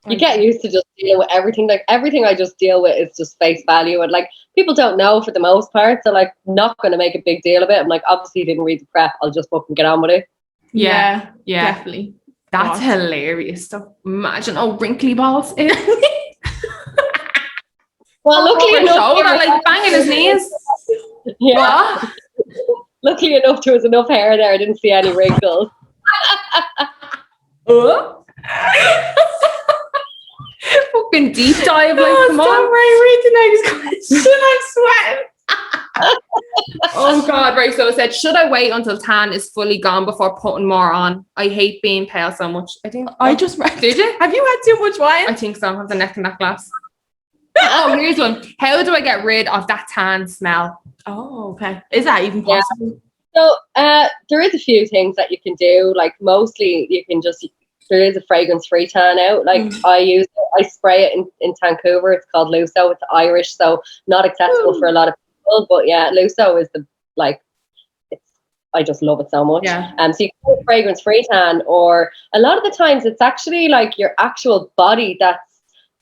You get used to just dealing with everything. Like, everything I just deal with is just face value, and, like, people don't know for the most part, so, like, not going to make a big deal of it. I'm like, obviously you didn't read the prep, I'll just fucking get on with it. Yeah, definitely. That's hilarious. So imagine, wrinkly balls. Well, luckily enough, shoulder, like, banging his knees. Yeah. What? Luckily enough, there was enough hair there. I didn't see any wrinkles. fucking deep dive. Like, come on. I'm sweating. Oh God, right. So I said, should I wait until tan is fully gone before putting more on? I hate being pale so much. I think I just read. Did you? Have you had too much wine? I think so. I have the neck in that glass. Oh, here's one. How do I get rid of that tan smell? Oh, okay. Is that even possible? So there is a few things that you can do. Like mostly you can just, there is a fragrance-free tan out. Like I spray it in Tancouver. It's called Luso. It's Irish, so not accessible for a lot of people. But yeah, Luso is I just love it so much. Yeah. So you can do a fragrance-free tan, or a lot of the times it's actually like your actual body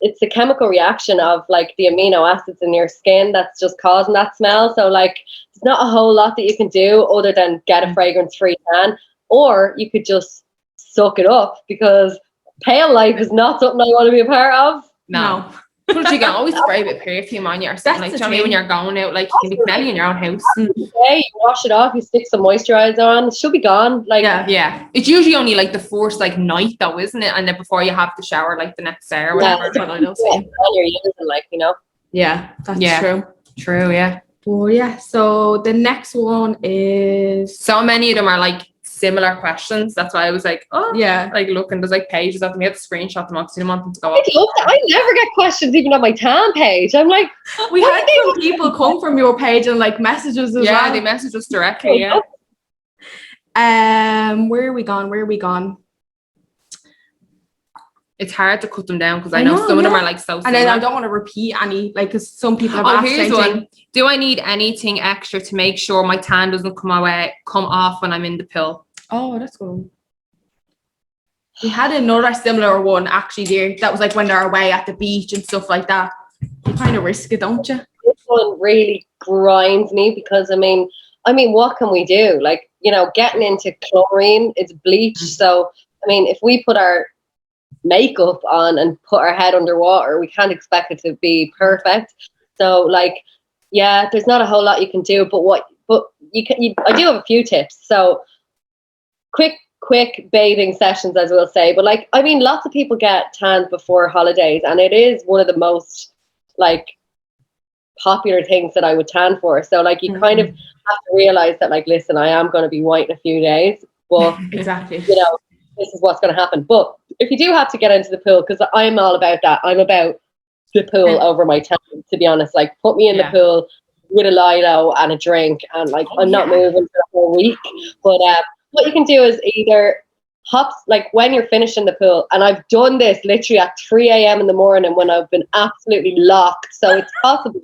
it's a chemical reaction of like the amino acids in your skin that's just causing that smell. So like there's not a whole lot that you can do other than get a fragrance-free tan, or you could just suck it up, because pale life is not something I want to be a part of. No. But you can always spray a bit of perfume on yourself. Like, tell me when you're going out, like you can be smelly in your own house. Yeah, you wash it off, you stick some moisturizer on, it should be gone. Like yeah. It's usually only like the first like night though, isn't it? And then before you have to shower like the next day or whatever. That's what I don't see. You're using, like, you know. Yeah, that's true. True, yeah. Oh yeah. So the next one is, so many of them are like similar questions. That's why I was like, like looking, there's like pages of them. You have to screenshot them up so you don't want them to go up. I love that. I never get questions even on my tan page. I'm like, we had some people come from your page and like messages as well. Yeah, they message us directly. Yeah. Where are we gone? It's hard to cut them down because I know some of them are like so similar. And then I don't want to repeat any, like, because some people have asked. Here's one. Do I need anything extra to make sure my tan doesn't come off when I'm in the pool? Oh, that's good. We had another similar one actually there. That was like when they're away at the beach and stuff like that. You kind of risk it, don't you? This one really grinds me because I mean, what can we do? Like, you know, getting into chlorine, it's bleach. So, I mean, if we put our makeup on and put our head underwater, we can't expect it to be perfect. So, like, yeah, there's not a whole lot you can do. But I do have a few tips. So, quick bathing sessions, as we'll say. But like, I mean, lots of people get tans before holidays, and it is one of the most like popular things that I would tan for. So like, you kind of have to realize that, like, listen, I am going to be white in a few days, but exactly, you know, this is what's going to happen. But if you do have to get into the pool, because I'm all about that, I'm about the pool over my tan, to be honest. Like, put me in the pool with a lilo and a drink, and like, I'm not moving for the whole week. But what you can do is either like when you're finishing the pool, and I've done this literally at 3 a.m. in the morning when I've been absolutely locked. So it's possible.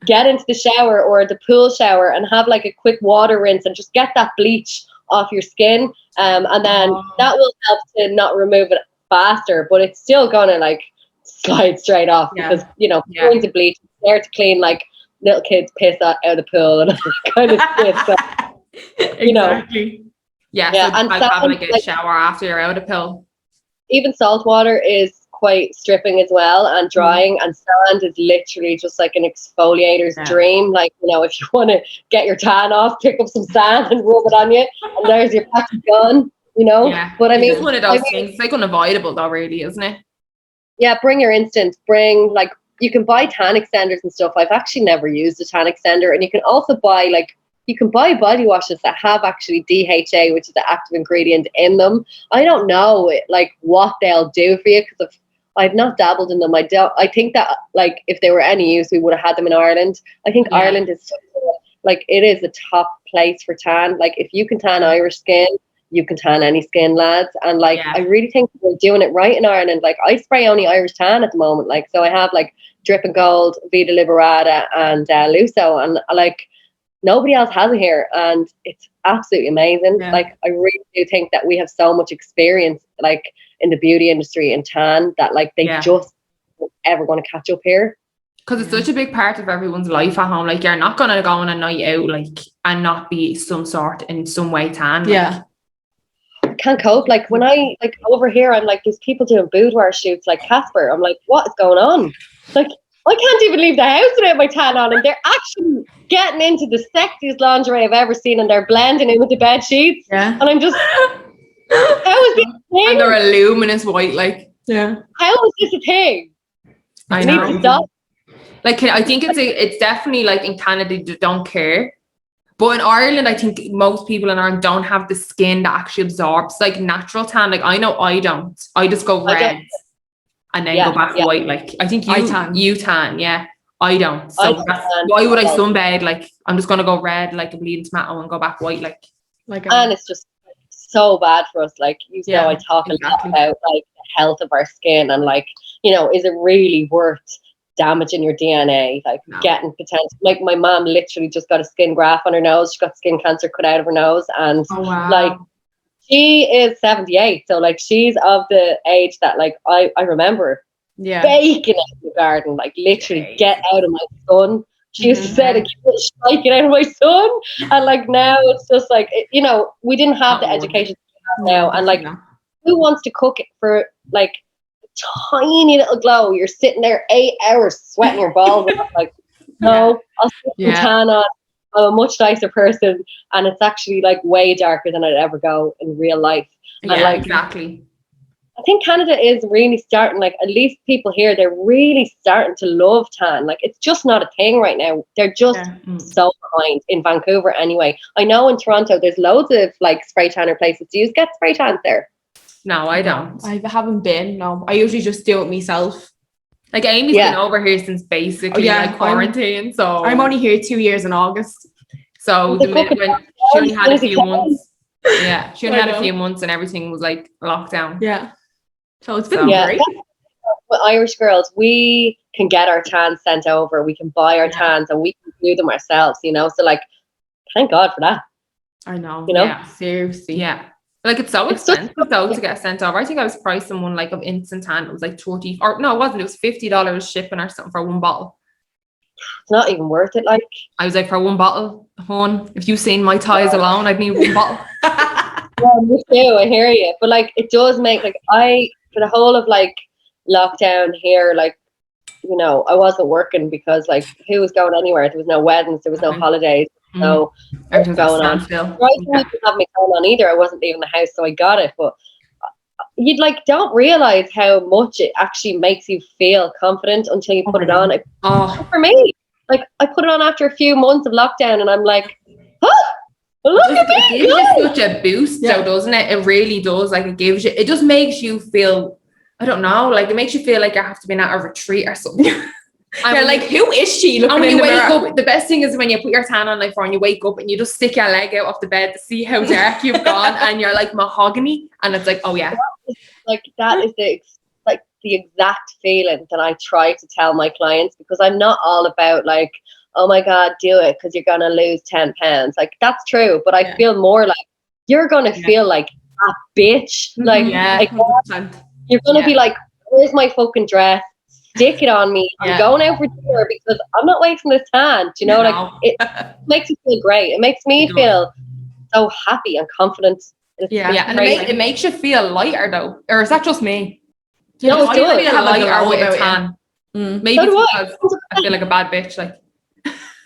Get into the shower or the pool shower and have like a quick water rinse and just get that bleach off your skin. And then that will help to not remove it faster, but it's still gonna like slide straight off because, you know, going to bleach, it's there to clean like little kids piss out of the pool and kind of shit. So, you know. Yeah, so and like having a good shower after you're out of pool. Even salt water is quite stripping as well and drying, and sand is literally just like an exfoliator's dream. Like, you know, if you want to get your tan off, pick up some sand and rub it on you, and there's your patch gun, you know. Yeah, but I mean, it's one of those things. It's like unavoidable though, really, isn't it? Yeah, bring your instant. Like, you can buy tan extenders and stuff. I've actually never used a tan extender, and you can also buy body washes that have actually DHA, which is the active ingredient in them. I don't know like what they'll do for you because I've not dabbled in them. I think that like if they were any use, we would have had them in Ireland. I think Ireland is like, it is the top place for tan. Like, if you can tan Irish skin, you can tan any skin, lads. And like, I really think we're doing it right in Ireland. Like, I spray only Irish tan at the moment. Like, so I have like Drip and Gold, Vita Liberata, and Luso, and like, nobody else has it here, and it's absolutely amazing. Like, I really do think that we have so much experience, like, in the beauty industry and tan, that like they just ever going to catch up here. Because it's such a big part of everyone's life at home. Like, you're not going to go on a night out, like, and not be some sort in some way tan. Like. I can't cope. Like, when I like over here, I'm like, there's people doing boudoir shoots like Casper. I'm like, what is going on? Like, I can't even leave the house without my tan on, and they're actually getting into the sexiest lingerie I've ever seen, and they're blending in with the bed sheets. Yeah. And I'm just, how is this a thing? And they're a luminous white, like. Yeah. How is this a thing? I need know. to stop. Like, I think it's definitely like in Canada, they don't care. But in Ireland, I think most people in Ireland don't have the skin that actually absorbs like natural tan. Like I know I don't. I just go red and then go back white. Like I think you tan, yeah. I don't. So why would I sunbathe? Like I'm just gonna go red like a bleeding tomato and go back white. Like and it's just so bad for us. Like you know, I talk a lot about like the health of our skin and like, you know, is it really worth damaging your DNA, like getting potential. Like my mom literally just got a skin graft on her nose. She got skin cancer cut out of her nose, and like she is 78, so like she's of the age that like I remember baking out in the garden, like literally get out of my sun. She used to say like get out of my sun, and like now it's just like, you know, we didn't have the education we have now, and like who wants to cook it for like tiny little glow? You're sitting there 8 hours sweating your balls off. Like, no, I'll put some tan on. I'm a much nicer person, and it's actually like way darker than I'd ever go in real life. And like, exactly. I think Canada is really starting, like at least people here, they're really starting to love tan. Like it's just not a thing right now. They're just so behind in Vancouver anyway. I know in Toronto there's loads of like spray tanner places. Do you get spray tans there? No, I don't. I haven't been. No, I usually just do it myself. Like Amy's been over here since basically like quarantine. So I'm only here 2 years in August. So the minute when she only had a few months. Yeah, she only had a few months and everything was like lockdown. Yeah. So it's been great. With Irish girls, we can get our tans sent over. We can buy our tans and we can do them ourselves, you know. So like, thank God for that. I know. You know? Yeah, seriously. Yeah. Like it's so expensive though to get sent over. I think I was pricing one like of instant tan. It was like 30, or no, it wasn't. It was $50 shipping or something for one bottle. It's not even worth it. Like I was like, for one bottle, if you've seen my ties alone, I'd need one bottle. Yeah, me too. I hear you, but like it does make like for the whole of like lockdown here, like, you know, I wasn't working because like who was going anywhere? There was no weddings, there was no holidays, no everything going on. I didn't have my phone on either. I wasn't leaving the house, so I got it. But you'd like don't realize how much it actually makes you feel confident until you put it on. For me, like I put it on after a few months of lockdown, and I'm like, look at me. It gives you such a boost, though, doesn't it? It really does. Like it just makes you feel, I don't know, like it makes you feel like you have to be at a retreat or something. Yeah, like who is she? And when you wake up, the best thing is when you put your tan on like and you wake up and you just stick your leg out of the bed to see how dark you've gone, and you're like mahogany, and it's like, oh yeah, like that is the exact feeling that I try to tell my clients, because I'm not all about like, oh my God, do it because you're gonna lose 10 pounds. Like that's true, but I feel more like you're gonna feel like a bitch. Like, you're gonna be like, where's my fucking dress? Stick it on me. I'm going out for dinner because I'm not wasting this tan. Do you know, like it makes you feel great. It makes me feel so happy and confident. And it makes you feel lighter though. Or is that just me? No, it does. Feel lighter with a tan. Maybe so because I feel like a bad bitch. Like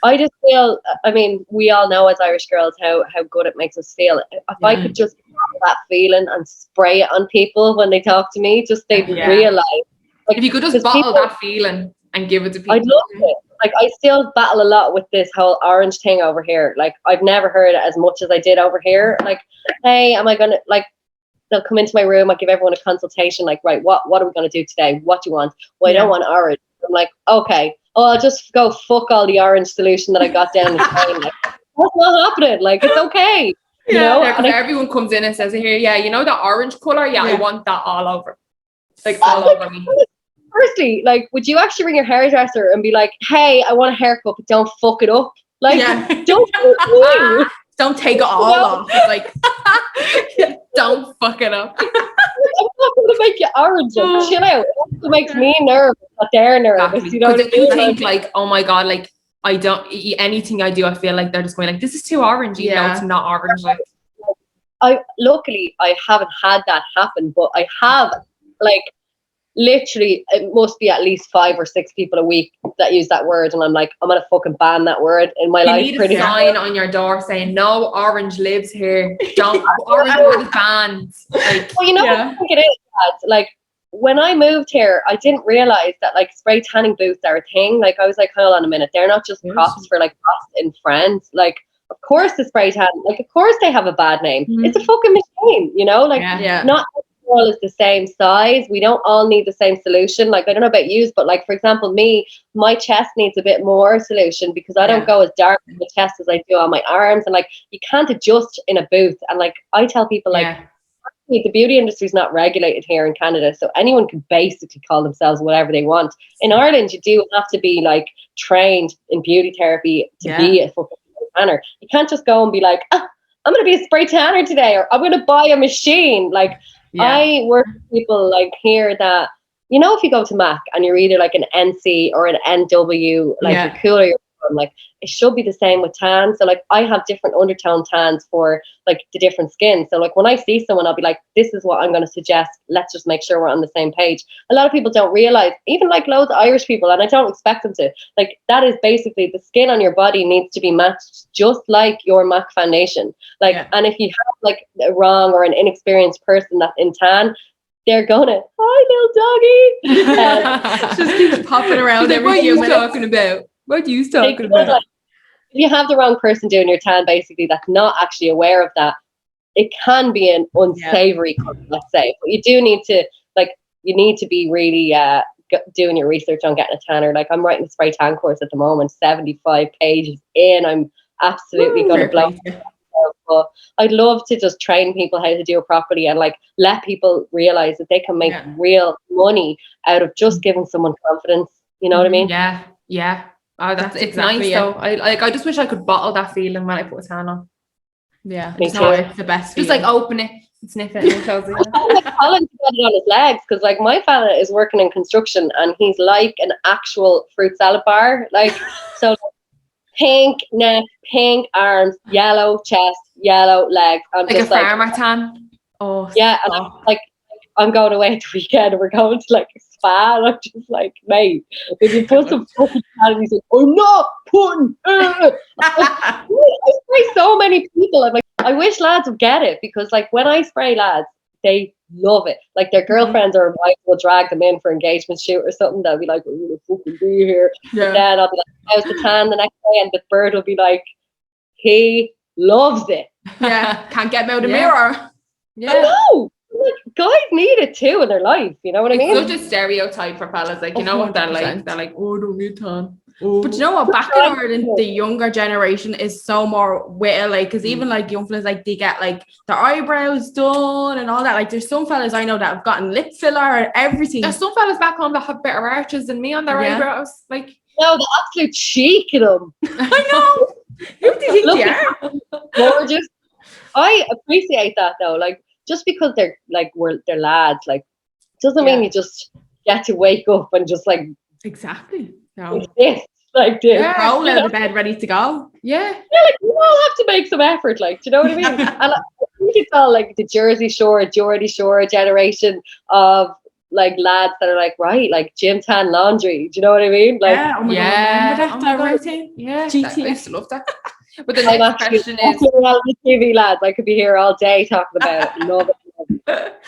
I just feel, I mean, we all know as Irish girls how good it makes us feel. If I could just have that feeling and spray it on people when they talk to me, just they'd realize. Like, if you could just bottle that feeling and give it to people. I'd love it. Like I still battle a lot with this whole orange thing over here. Like I've never heard it as much as I did over here. Like, hey, am I gonna, like, they'll come into my room, I give everyone a consultation, like, right, what are we gonna do today? What do you want? Well, I don't want orange. I'm like, okay, I'll just go fuck all the orange solution that I got down the train. Like, what's not happening? Like, it's okay. You know? Because everyone comes in and says here, you know the orange color? I want that all over. Like all over me. Firstly, like, would you actually ring your hairdresser and be like, hey, I want a haircut, but don't fuck it up? Like, don't take it all off. It's like, don't fuck it up. I'm not going to make you orange. Chill out. It makes me nervous, not they're nervous. You know what I mean? You think like, oh my God, like, I don't, anything I do, I feel like they're just going like, this is too orange. You know, it's not orange. Like, luckily, I haven't had that happen, but I have, like, literally, it must be at least 5 or 6 people a week that use that word, and I'm like, I'm gonna fucking ban that word in my life. You need a sign on your door saying, "No orange lives here." Don't orange word is banned. Like, well, you know, what I think it is, like when I moved here, I didn't realize that like spray tanning booths are a thing. Like I was like, hold on a minute, they're not just props for like us in France. Like, of course the spray tan, like of course they have a bad name. It's a fucking machine, you know? Like not all is the same size. We don't all need the same solution. Like I don't know about you, but like for example, me, my chest needs a bit more solution because I don't go as dark in the chest as I do on my arms. And like you can't adjust in a booth. And like I tell people like the beauty industry is not regulated here in Canada, so anyone can basically call themselves whatever they want. In Ireland, you do have to be like trained in beauty therapy to be a fucking tanner. You can't just go and be like, I'm going to be a spray tanner today, or I'm going to buy a machine. Like I work with people like here that, you know, if you go to Mac and you're either like an NC or an NW, like you're cooler, like it should be the same with tan. So like I have different undertone tans for like the different skin. So like when I see someone, I'll be like, this is what I'm going to suggest. Let's just make sure we're on the same page. A lot of people don't realize, even like loads of Irish people, and I don't expect them to, like that is basically the skin on your body needs to be matched just like your MAC foundation. Like, and if you have like a wrong or an inexperienced person that's in tan, they're gonna, hi little doggy. Just keeps popping around every few minutes. Talking about? What are you talking about? Like, if you have the wrong person doing your tan, basically, that's not actually aware of that, it can be an unsavory color, let's say. But you do need to, like, you need to be really doing your research on getting a tanner. Like, I'm writing a spray tan course at the moment, 75 pages in. I'm absolutely going to blow myself. But I'd love to just train people how to do it properly and like let people realize that they can make real money out of just giving someone confidence. You know what I mean? Yeah. Oh, that's exactly, nice though. I just wish I could bottle that feeling when I put a tan on. Yeah, it's the best. Just like open it, and sniff it, and it tells you. I like Colin to get it on his legs because like my fella is working in construction and he's like an actual fruit salad bar. Like so, like, pink neck, pink arms, yellow chest, yellow legs. I'm like just a farmer tan. Oh yeah, and I'm going away at the weekend and we're going to like a spa and I'm just like, mate, if you put some fucking tan and he's like, I'm not putting I spray so many people. I'm like, I wish lads would get it because like when I spray lads, they love it. Like their girlfriends or wives will drag them in for engagement shoot or something. They'll be like, I'm gonna fucking be here. And then I'll be like, how's the tan the next day? And the bird will be like, he loves it. Yeah, can't get me out of the mirror. Yeah. I know. Like, guys need it too in their life, you know what I mean? It's such a stereotype for fellas, like, you know what they're like? They're like, oh, I don't need tan. Oh. But you know what? Back in Ireland, the younger generation is so more with like, because even like young fellas, like they get like their eyebrows done and all that. Like, there's some fellas I know that have gotten lip filler and everything. There's some fellas back home that have better arches than me on their eyebrows. Like, no, the absolute cheek of them. I know. Who do you think they are? Gorgeous. I appreciate that though. Like, just because they're like they're lads, like doesn't mean you just get to wake up and just like exactly no. Like this. Roll out of bed ready to go. Yeah, like you all have to make some effort, like, do you know what I mean? And I think it's all like the Geordie Shore generation of like lads that are like, right, like gym tan laundry. Do you know what I mean? Like remember that routine? Yeah, GT. I used to love that. But the next question is TV lads. I could be here all day talking about it. Love it.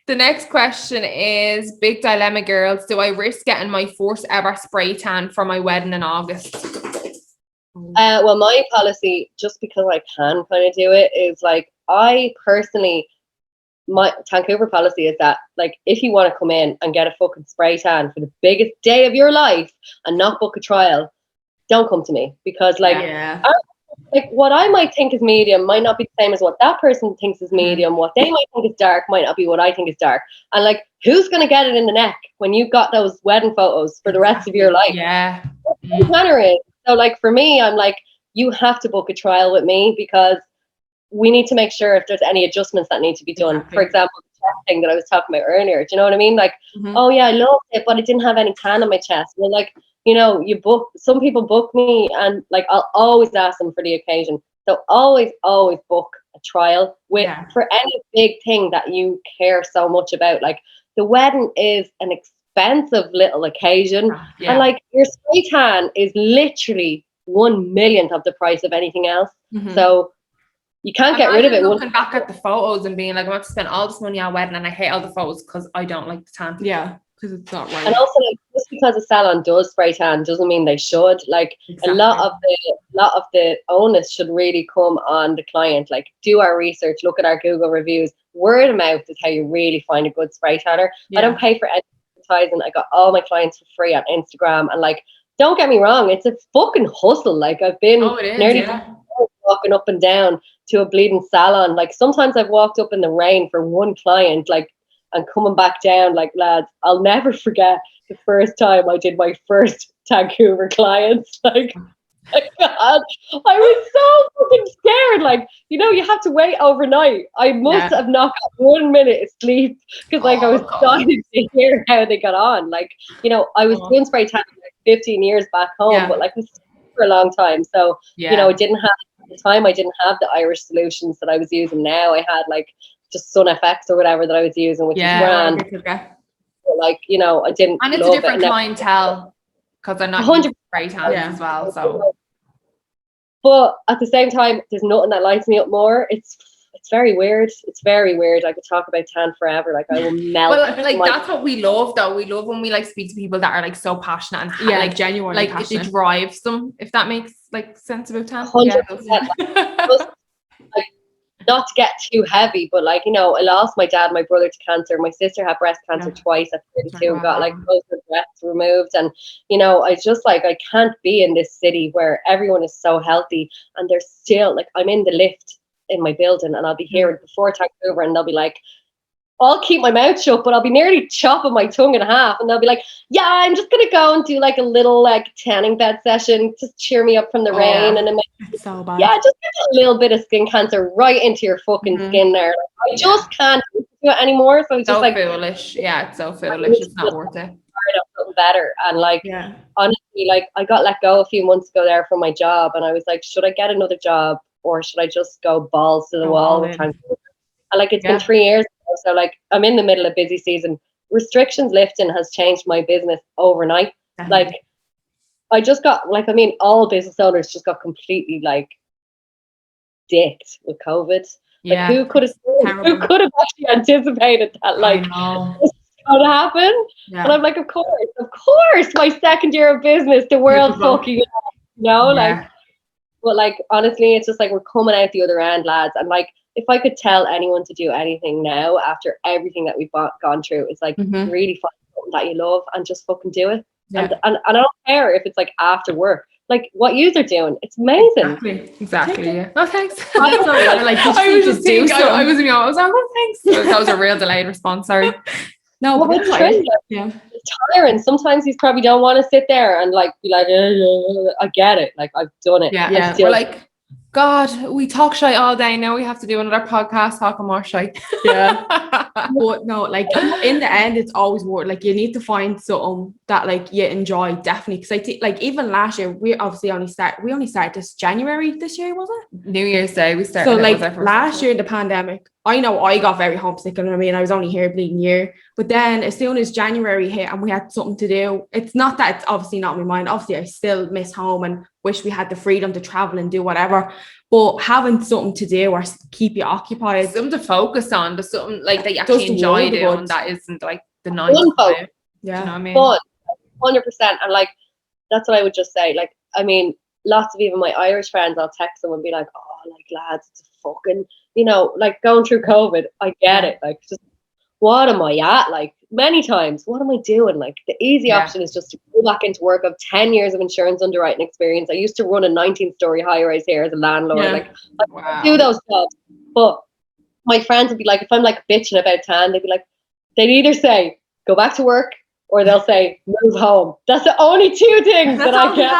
The next question is, big dilemma, girls. Do I risk getting my first ever spray tan for my wedding in August? Well, my policy, just because I can kind of do it, is like I personally, my Tancouver policy is that like if you want to come in and get a fucking spray tan for the biggest day of your life and not book a trial, don't come to me because like like what I might think is medium might not be the same as what that person thinks is medium. What they might think is dark might not be what I think is dark. And like, who's going to get it in the neck when you've got those wedding photos for the rest of your life? Yeah. So like for me, I'm like, you have to book a trial with me because we need to make sure if there's any adjustments that need to be done. For example, the chest thing that I was talking about earlier. Do you know what I mean? Like, oh yeah, I loved it, but I didn't have any tan on my chest. Well, like, you know, some people book me and like I'll always ask them for the occasion. So always book a trial for any big thing that you care so much about. Like the wedding is an expensive little occasion. And like your spray tan is literally 1/1,000,000th of the price of anything else. So you can't get rid of it. Looking back at the photos and being like, I want to spend all this money on a wedding and I hate all the photos because I don't like the tan. Yeah, because it's not right. And also, like, just because a salon does spray tan doesn't mean they should. Like, Exactly. a lot of the onus should really come on the client. Like, do our research, look at our Google reviews. Word of mouth is how you really find a good spray tanner. Yeah. I don't pay for any advertising. I got all my clients for free on Instagram. And like, don't get me wrong, it's a fucking hustle. Like, I've been nearly walking up and down to a bleeding salon. Like, sometimes I've walked up in the rain for one client, like, and coming back down. Like, lads, I'll never forget the first time I did my first Tancouver clients. Like, my God, I was so fucking scared. Like, you know, you have to wait overnight. I must have not got 1 minute of sleep because, like, I was dying to hear how they got on. Like, you know, I was doing spray tan like 15 years back home, but like, it was for a long time. So, you know, I didn't have, at the time, I didn't have the Irish solutions that I was using now. I had like just Sun FX or whatever that I was using, which is grand. But, like, you know, I didn't. And it's a different clientele because they're not 100% spray tans as well. So, but at the same time, there's nothing that lights me up more. It's very weird. It's very weird. I could talk about tan forever. Like, I will melt. Well, like, that's what we love, though. We love when we like speak to people that are like so passionate and like genuinely like passionate. it drives them. If that makes like sense about tan. 100%. Like, not to get too heavy, but like, you know, I lost my dad, my brother to cancer. My sister had breast cancer twice at 32, got like both her breasts removed. And, you know, I just like, I can't be in this city where everyone is so healthy and they're still like, I'm in the lift in my building and I'll be hearing before Tancouver and they'll be like, I'll keep my mouth shut, but I'll be nearly chopping my tongue in half. And they'll be like, yeah, I'm just going to go and do like a little like tanning bed session. Just cheer me up from the rain. And then it's so bad. Yeah, just get a little bit of skin cancer right into your fucking skin there. Like, I just can't do it anymore. So it's just like foolish. Yeah, it's so foolish. It's not worth it. Something better. And like, honestly, like, I got let go a few months ago there from my job. And I was like, should I get another job or should I just go balls to the wall with Tancouver? And like, it's been 3 years. So like, I'm in the middle of busy season. Restrictions lifting has changed my business overnight. Like, I just got like, I mean, all business owners just got completely like dicked with COVID. Like, who could have actually anticipated that? Like, this was going to happen? And I'm like, of course, my second year of business, the world fucking, you know, like, but like, honestly, it's just like, we're coming out the other end, lads. And like, if I could tell anyone to do anything now after everything that we've gone through, it's like, really find something that you love and just fucking do it. And I don't care if it's like after work, like what you are doing. It's amazing. Exactly. Yeah. Oh, thanks. I was like, oh, thanks. That was a real delayed response. Sorry. No, but it's tiring. Sometimes you probably don't want to sit there and like be like, I get it. Like, I've done it. Yeah. We're like, God, we talk shy all day. Now we have to do another podcast talking more shy. But no, like, in the end, it's always worth, like, you need to find something that like you enjoy, definitely. Because I think like even last year, we obviously only started this January this year, was it? New Year's Day we started. So like last year in the pandemic, I know I got very homesick, and I mean, I was only here bleeding year. But then as soon as January hit and we had something to do, it's not that it's obviously not in my mind. Obviously, I still miss home and wish we had the freedom to travel and do whatever. But having something to do or keep you occupied, something to focus on, there's something like that you actually enjoy doing that isn't like the 9 to 5. Yeah, you know what I mean? Fun, 100%. And like, that's what I would just say. Like, I mean, lots of even my Irish friends, I'll text them and be like, oh, like, lads, it's a fucking, you know, like going through COVID, I get it. Like, just what am I at? Like, many times, what am I doing? Like, the easy option is just to go back into work. Of 10 years of insurance underwriting experience. I used to run a 19-story high-rise here as a landlord. Like, I do those jobs. But my friends would be like, if I'm like bitching about tan, they'd be like, they'd either say, go back to work, or they'll say, move home. That's the only two things that I get.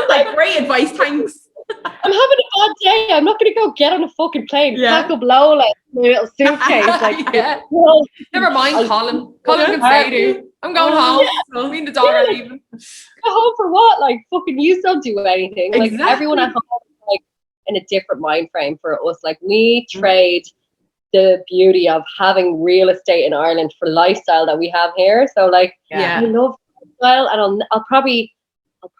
Like, great advice, thanks. I'm having a bad day. I'm not going to go get on a fucking plane. Pack up Lola in my little suitcase. Like, never mind, Colin. Colin can stay there. I'm going home. So me and the dog are leaving. Go home for what? Like, fucking you don't do anything. Like, everyone at home is like in a different mind frame for us. Like, we trade the beauty of having real estate in Ireland for lifestyle that we have here. So like, I love lifestyle, and I'll probably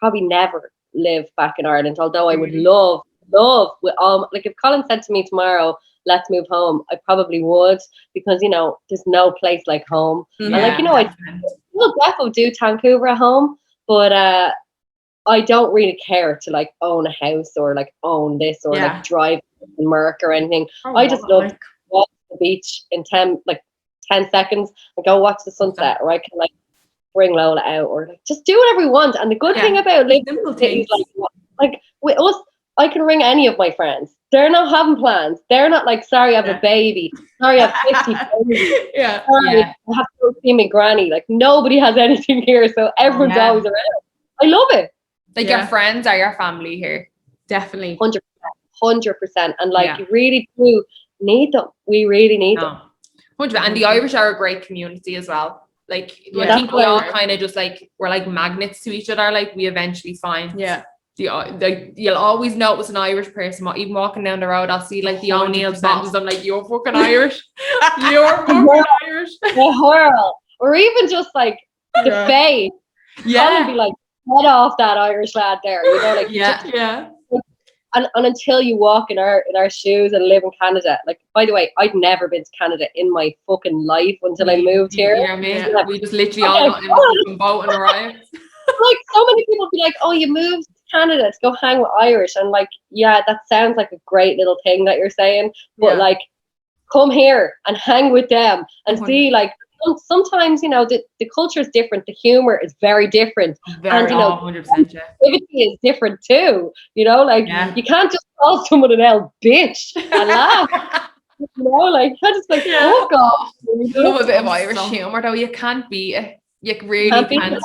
never live back in Ireland, although I would love love with all, like if Colin said to me tomorrow, let's move home, I probably would, because there's no place like home. And like I will definitely do Tancouver at home, but I don't really care to like own a house or like own this or like drive to Merck or anything. I just love to walk to the beach in 10 seconds and go watch the sunset, or I can like bring Lola out, or like just do whatever we want. And the good thing about living in cities like with us, I can ring any of my friends. They're not having plans. They're not like, sorry, I have a baby. Sorry, I have 50 babies. Sorry, I have to go see my granny. Like nobody has anything here, so everyone's always around. I love it. Like your friends are your family here. Definitely. 100%. And like you really do need them. We really need them. 100%. And the Irish are a great community as well. Like I think we all kind of just like, we're like magnets to each other. Like we eventually find you'll always know it was an Irish person. Even walking down the road, I'll see like the O'Neill's bottles. I'm like, you're fucking Irish. You're fucking Irish. The whirl. Or even just like the face. I'll be like, head off that Irish lad there. Like And until you walk in our shoes and live in Canada, like, by the way, I'd never been to Canada in my fucking life until I moved here. Yeah, we just literally all got in the fucking boat and arrived. Like, so many people be like, oh, you moved to Canada to go hang with Irish. And like, yeah, that sounds like a great little thing that you're saying. But like, come here and hang with them and see, like, sometimes, the culture is different. The humor is very different. And, 100%, activity is different too. Like, you can't just call someone an L bitch and laugh. Like, you can't just like, oh God. Love a bit of Irish humor, though. You can't beat it. You really can't.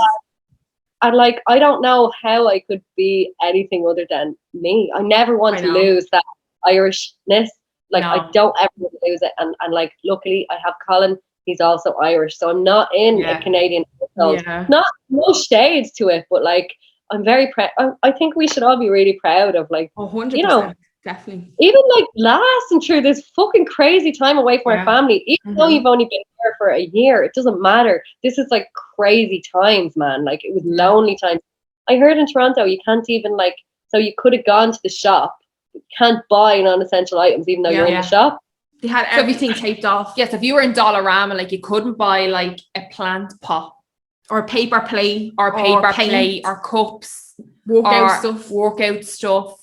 And like, I don't know how I could be anything other than me. I never want to lose that Irishness. Like, I don't ever want to lose it. And like, luckily, I have Colin. He's also Irish, so I'm not in a Canadian household. No shades to it, but like, I'm very proud. I think we should all be really proud of, like, 100%, definitely. Even like lasting through this fucking crazy time away from our family, even though you've only been here for a year, it doesn't matter. This is like crazy times, man. Like, it was lonely times. I heard in Toronto, you can't even like, so you could have gone to the shop, you can't buy non-essential items even though you're in the shop. They had everything taped off. Yes, if you were in Dollarama, like, you couldn't buy like a plant pot or a paper plate or cups, workout stuff.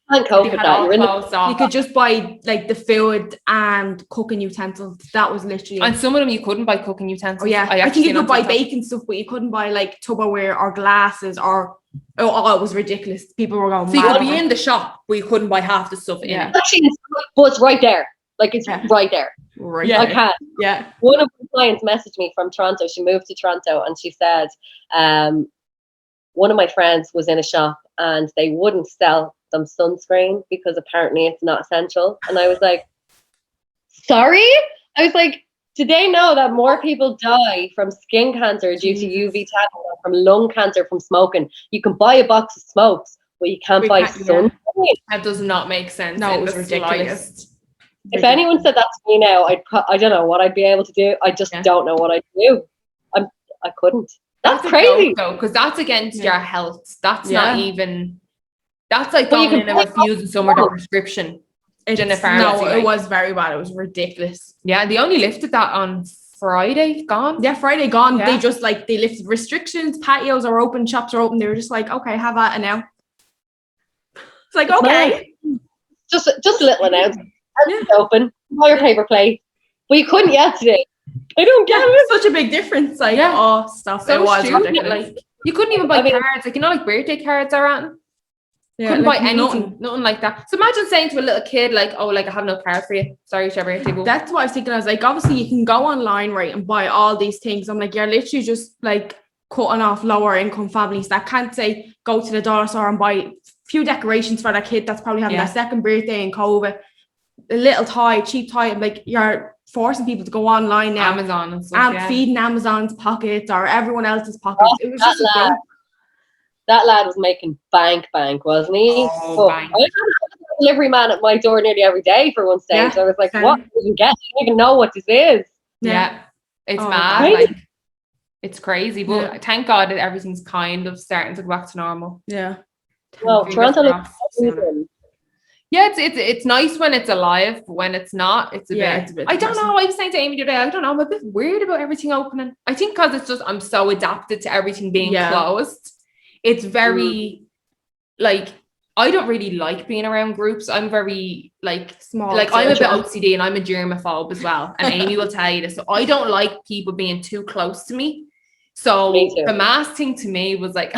I can't cope with that. You could just buy like the food and cooking utensils. That was literally And some of them you couldn't buy cooking utensils. Oh yeah, I think you could buy baking stuff, but you couldn't buy like Tupperware or glasses or it was ridiculous. People were going. So you could be in the shop, but you couldn't buy half the stuff in it. Actually, but it's right there. Like, it's right there. Right. I can't. Yeah. One of my clients messaged me from Toronto. She moved to Toronto and she said, one of my friends was in a shop and they wouldn't sell them sunscreen because apparently it's not essential. And I was like, sorry? I was like, do they know that more people die from skin cancer due to UV tanning or from lung cancer from smoking? You can buy a box of smokes, but you can't buy sunscreen. That does not make sense. No, it was ridiculous. If anyone said that to me now, I don't know what I'd be able to do. I just don't know what I'd do. I couldn't. That's crazy. Though, because that's against your health. That's not even. That's like going in and refusing someone a prescription in a pharmacy. No, it was very bad. It was ridiculous. Yeah, they only lifted that on Friday. Gone. Yeah, Friday gone. Yeah. They lifted restrictions. Patios are open. Shops are open. They were just like, okay, have at it now. It's like, okay, just a little announcement. It's open. Buy your paper plate. But you couldn't yesterday. I don't get it. It's such a big difference. Like, stuff. So it was stupid. ridiculous. Like, you couldn't even buy cards. Like, like birthday cards are on. Couldn't buy anything. Nothing like that. So imagine saying to a little kid, like, oh, like, I have no card for you. Sorry, it's your birthday. That's what I was thinking. I was like, obviously you can go online, right, and buy all these things. I'm like, you're literally just like cutting off lower income families that can't say go to the dollar store and buy a few decorations for their kid that's probably having their second birthday in COVID. A little toy, cheap toy. I'm like, you're forcing people to go online now, Amazon and stuff, and feeding Amazon's pockets or everyone else's pockets. It was just that lad was making bank, wasn't he? I had a delivery man at my door nearly every day for one stage. I was like, what did you get? I don't even know what this is. Yeah, it's mad. Like, it's crazy, but thank God that everything's kind of starting to go back to normal. Yeah. Well, Toronto Yeah, it's nice when it's alive, but when it's not, it's a bit. I don't know. I was saying to Amy today, I don't know. I'm a bit weird about everything opening. I think because it's just I'm so adapted to everything being closed. It's very like I don't really like being around groups. I'm very like small. Like I'm a bit OCD and I'm a germaphobe as well. And Amy will tell you this. So I don't like people being too close to me. So the mask thing to me was like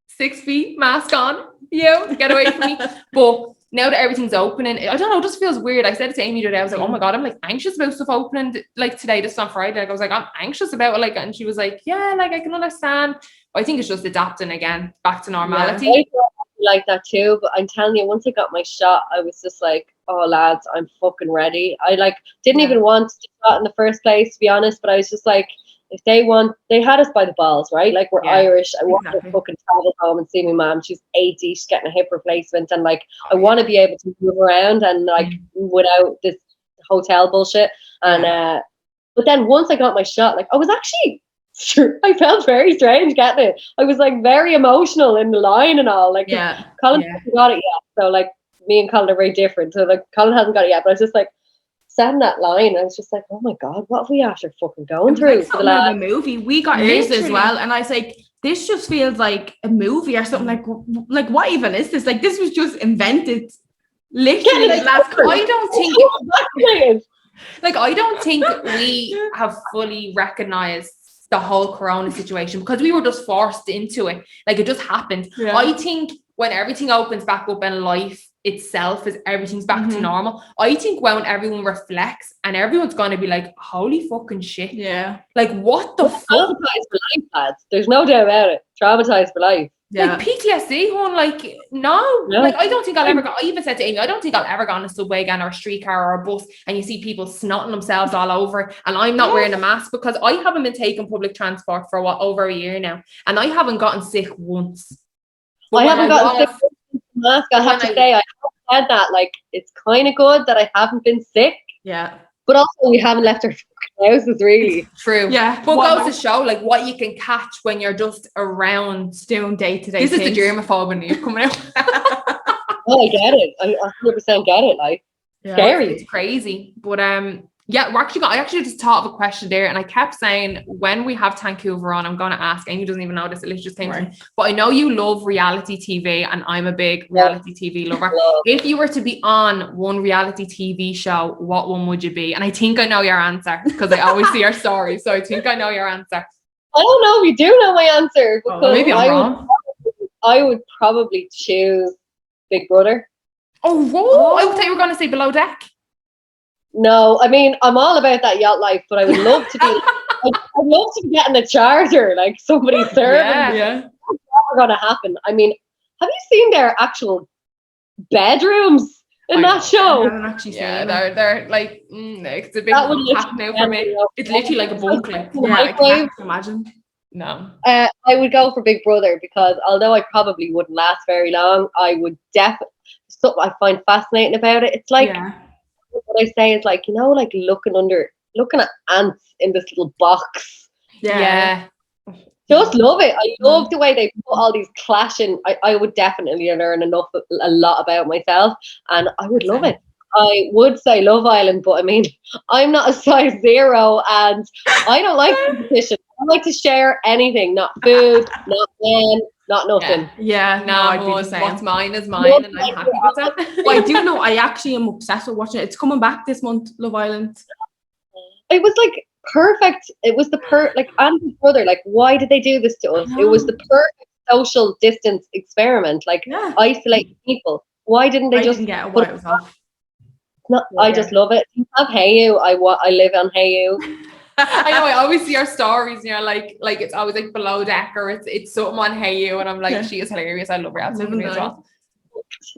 6 feet, mask on. Get away from me. But now that everything's opening, I don't know, it just feels weird. I said it to Amy today. I was like, oh my God, I'm like anxious about stuff opening. Like today, this is on Friday. Like, I was like, I'm anxious about it. Like, and she was like, yeah, like I can understand. But I think it's just adapting again back to normality. I like that too. But I'm telling you, once I got my shot, I was just like, oh lads, I'm fucking ready. I like didn't even want to shot in the first place, to be honest. But I was just like, if they had us by the balls, right? Like we're Irish. I want to fucking travel home and see my mom. She's 80. She's getting a hip replacement, and like I want to be able to move around and like without this hotel bullshit. And but then once I got my shot, like I was actually, I felt very strange getting it. I was like very emotional in the line and all. Like Colin hasn't got it yet, so like me and Colin are very different. So like Colin hasn't got it yet, but I was just like. Sat in that line, I was just like, oh my God, what have we after fucking going through? Like a movie. We got ours as well, and I was like, this just feels like a movie or something. Like what even is this? Like this was just invented literally last. I don't think we have fully recognized the whole corona situation because we were just forced into it. Like it just happened. I think when everything opens back up in life itself is everything's back to normal. I think when everyone reflects and everyone's gonna be like, holy fucking shit. Yeah. Like what the fuck? Traumatized for life, lads. There's no doubt about it. Traumatized for life. Yeah. Like PTSD one, like no. Like I don't think I'll ever go. I even said to Amy, I don't think I'll ever go on a subway again or a streetcar or a bus and you see people snotting themselves all over and I'm not wearing a mask because I haven't been taking public transport for over a year now and I haven't gotten sick once. I haven't gotten sick mask. I have to say, I have said that. Like, it's kind of good that I haven't been sick. Yeah. But also, we haven't left our houses, really. True. Yeah. But goes to show, like, what you can catch when you're just around doing day-to-day things. This is the germaphobe in you coming out. Oh, I get it. I 100% get it. Like, scary. It's crazy. But, yeah, I actually just thought of a question there and I kept saying when we have Tancouver on, I'm going to ask, Amy doesn't even know this, it literally just came to me. But I know you love reality TV and I'm a big reality TV lover. If you were to be on one reality TV show, what one would you be? And I think I know your answer because I always see your stories. So I think I know your answer. I don't know if you do know my answer. Because maybe I'm wrong. I would probably choose Big Brother. Oh, whoa. I thought you were going to say Below Deck. No, I mean, I'm all about that yacht life, but I would love to be, I'd love to be getting a charter, like somebody's serving. Yeah. That's never going to happen. I mean, have you seen their actual bedrooms in that show? I haven't actually seen they're like, it's a big pack now for me. It's literally like a bunker. Yeah, I can't imagine. No. I would go for Big Brother because although I probably wouldn't last very long, I would definitely, something I find fascinating about it. It's like, what I say is like, you know, like looking at ants in this little box. Yeah. Just love it. I love the way they put all these clashing. I would definitely learn a lot about myself and I would love it. I would say Love Island, but I mean, I'm not a size 0 and I don't like competition. I like to share anything, not food, not men, not nothing. Yeah, no, I'd be the same. What's mine is mine and I'm happy with that. Well, I do know I actually am obsessed with watching it. It's coming back this month, Love Island. It was like perfect. It was the like and Big Brother, like why did they do this to us? It was the perfect social distance experiment, like isolate people. Why didn't they just get away with that? I just love it. You have Hey You. I live on Hey You. I know. I always see your stories, and you're like it's always like Below Deck or it's something on Hey You, and I'm like, she is hilarious. I love reality TV as well.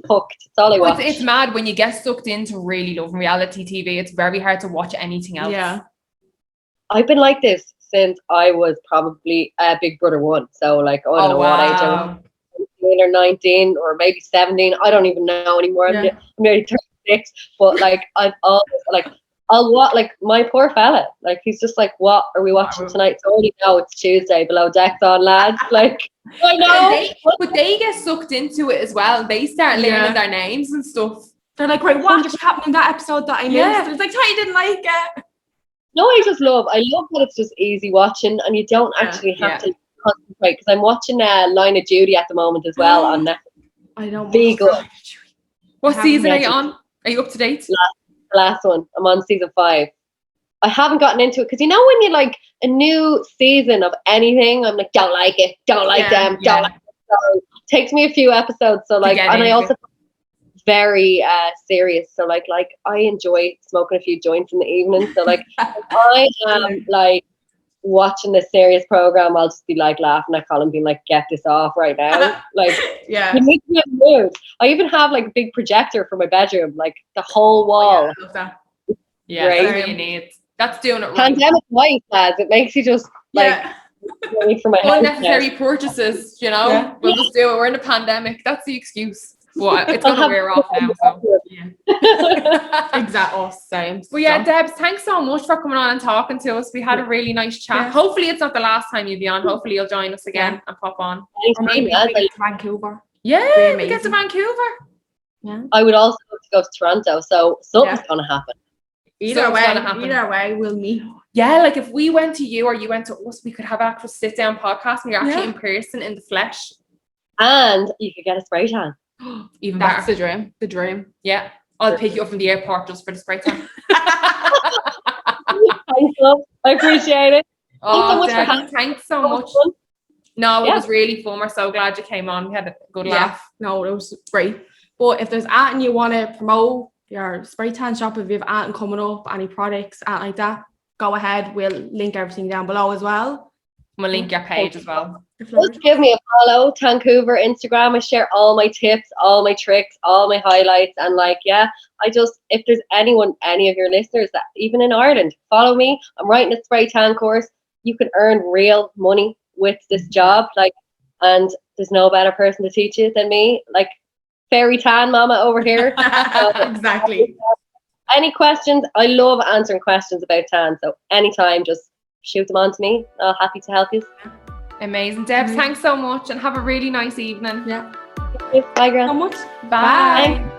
Hooked. It's all I watch. It's mad when you get sucked into really loving reality TV. It's very hard to watch anything else. Yeah. I've been like this since I was probably Big Brother 1. So like I don't know what age I was. 18 or 19 or maybe 17. I don't even know anymore. I'm nearly 36. But like I've always like I'll watch like my poor fella. Like he's just like, what are we watching tonight? So I already know it's Tuesday. Below Deck's on, lads. Like I know. But they get sucked into it as well. They start learning their names and stuff. They're like, right, what just happened in that episode that I missed? It's like, Ty, you didn't like it. No, I love that it's just easy watching and you don't actually have to concentrate, because I'm watching Line of Duty at the moment as well on Netflix. I don't be good. What season are you on? Are you up to date? The last one. I'm on season 5. I haven't gotten into it because you know when you like a new season of anything, I'm like, don't like it, don't like them, don't like it. So it takes me a few episodes. So like, and I also very serious. So like I enjoy smoking a few joints in the evening. So like I am like watching this serious program, I'll just be like laughing at Colin being like, get this off right now. Like you need to be in the mood. I even have like a big projector for my bedroom, like the whole wall. I love that. Yeah, that's what you need. That's doing it right. Pandemic life, lads. It makes you just like ready for my unnecessary purchases, you know. Yeah. We'll just do it. We're in a pandemic. That's the excuse. Well, it's gonna wear off now. So exactly. Same. Well, yeah, Debs, thanks so much for coming on and talking to us. We had a really nice chat. Hopefully, it's not the last time you'll be on. Hopefully, you'll join us again and pop on. Or maybe we get to Vancouver. Yeah, we get to Vancouver. Yeah. I would also love to go to Toronto, so something's gonna happen. Either way, we'll meet. Yeah, like if we went to you or you went to us, we could have actual sit down podcast and you're actually in person in the flesh. And you could get a spray tan. Even That's better. the dream. Yeah. I'll pick you up from the airport just for the spray tan. Thanks, love. I appreciate it. Thanks so much. No, it was really fun. We're so glad you came on. We had a good laugh. No, it was great. But if there's anything you want to promote, your spray tan shop, if you have anything coming up, any products, anything like that, go ahead. We'll link everything down below as well. We'll link your page as well. Just give me a follow, Tancouver Instagram. I share all my tips, all my tricks, all my highlights. And like, if there's any of your listeners that even in Ireland, follow me. I'm writing a spray tan course. You can earn real money with this job. Like, and there's no better person to teach it than me. Like, fairy tan mama over here. Exactly. Any questions? I love answering questions about tan. So anytime, just shoot them on to me. I'm happy to help you. Amazing. Debs, thanks so much and have a really nice evening. Yeah. Bye, girl. So much. Bye.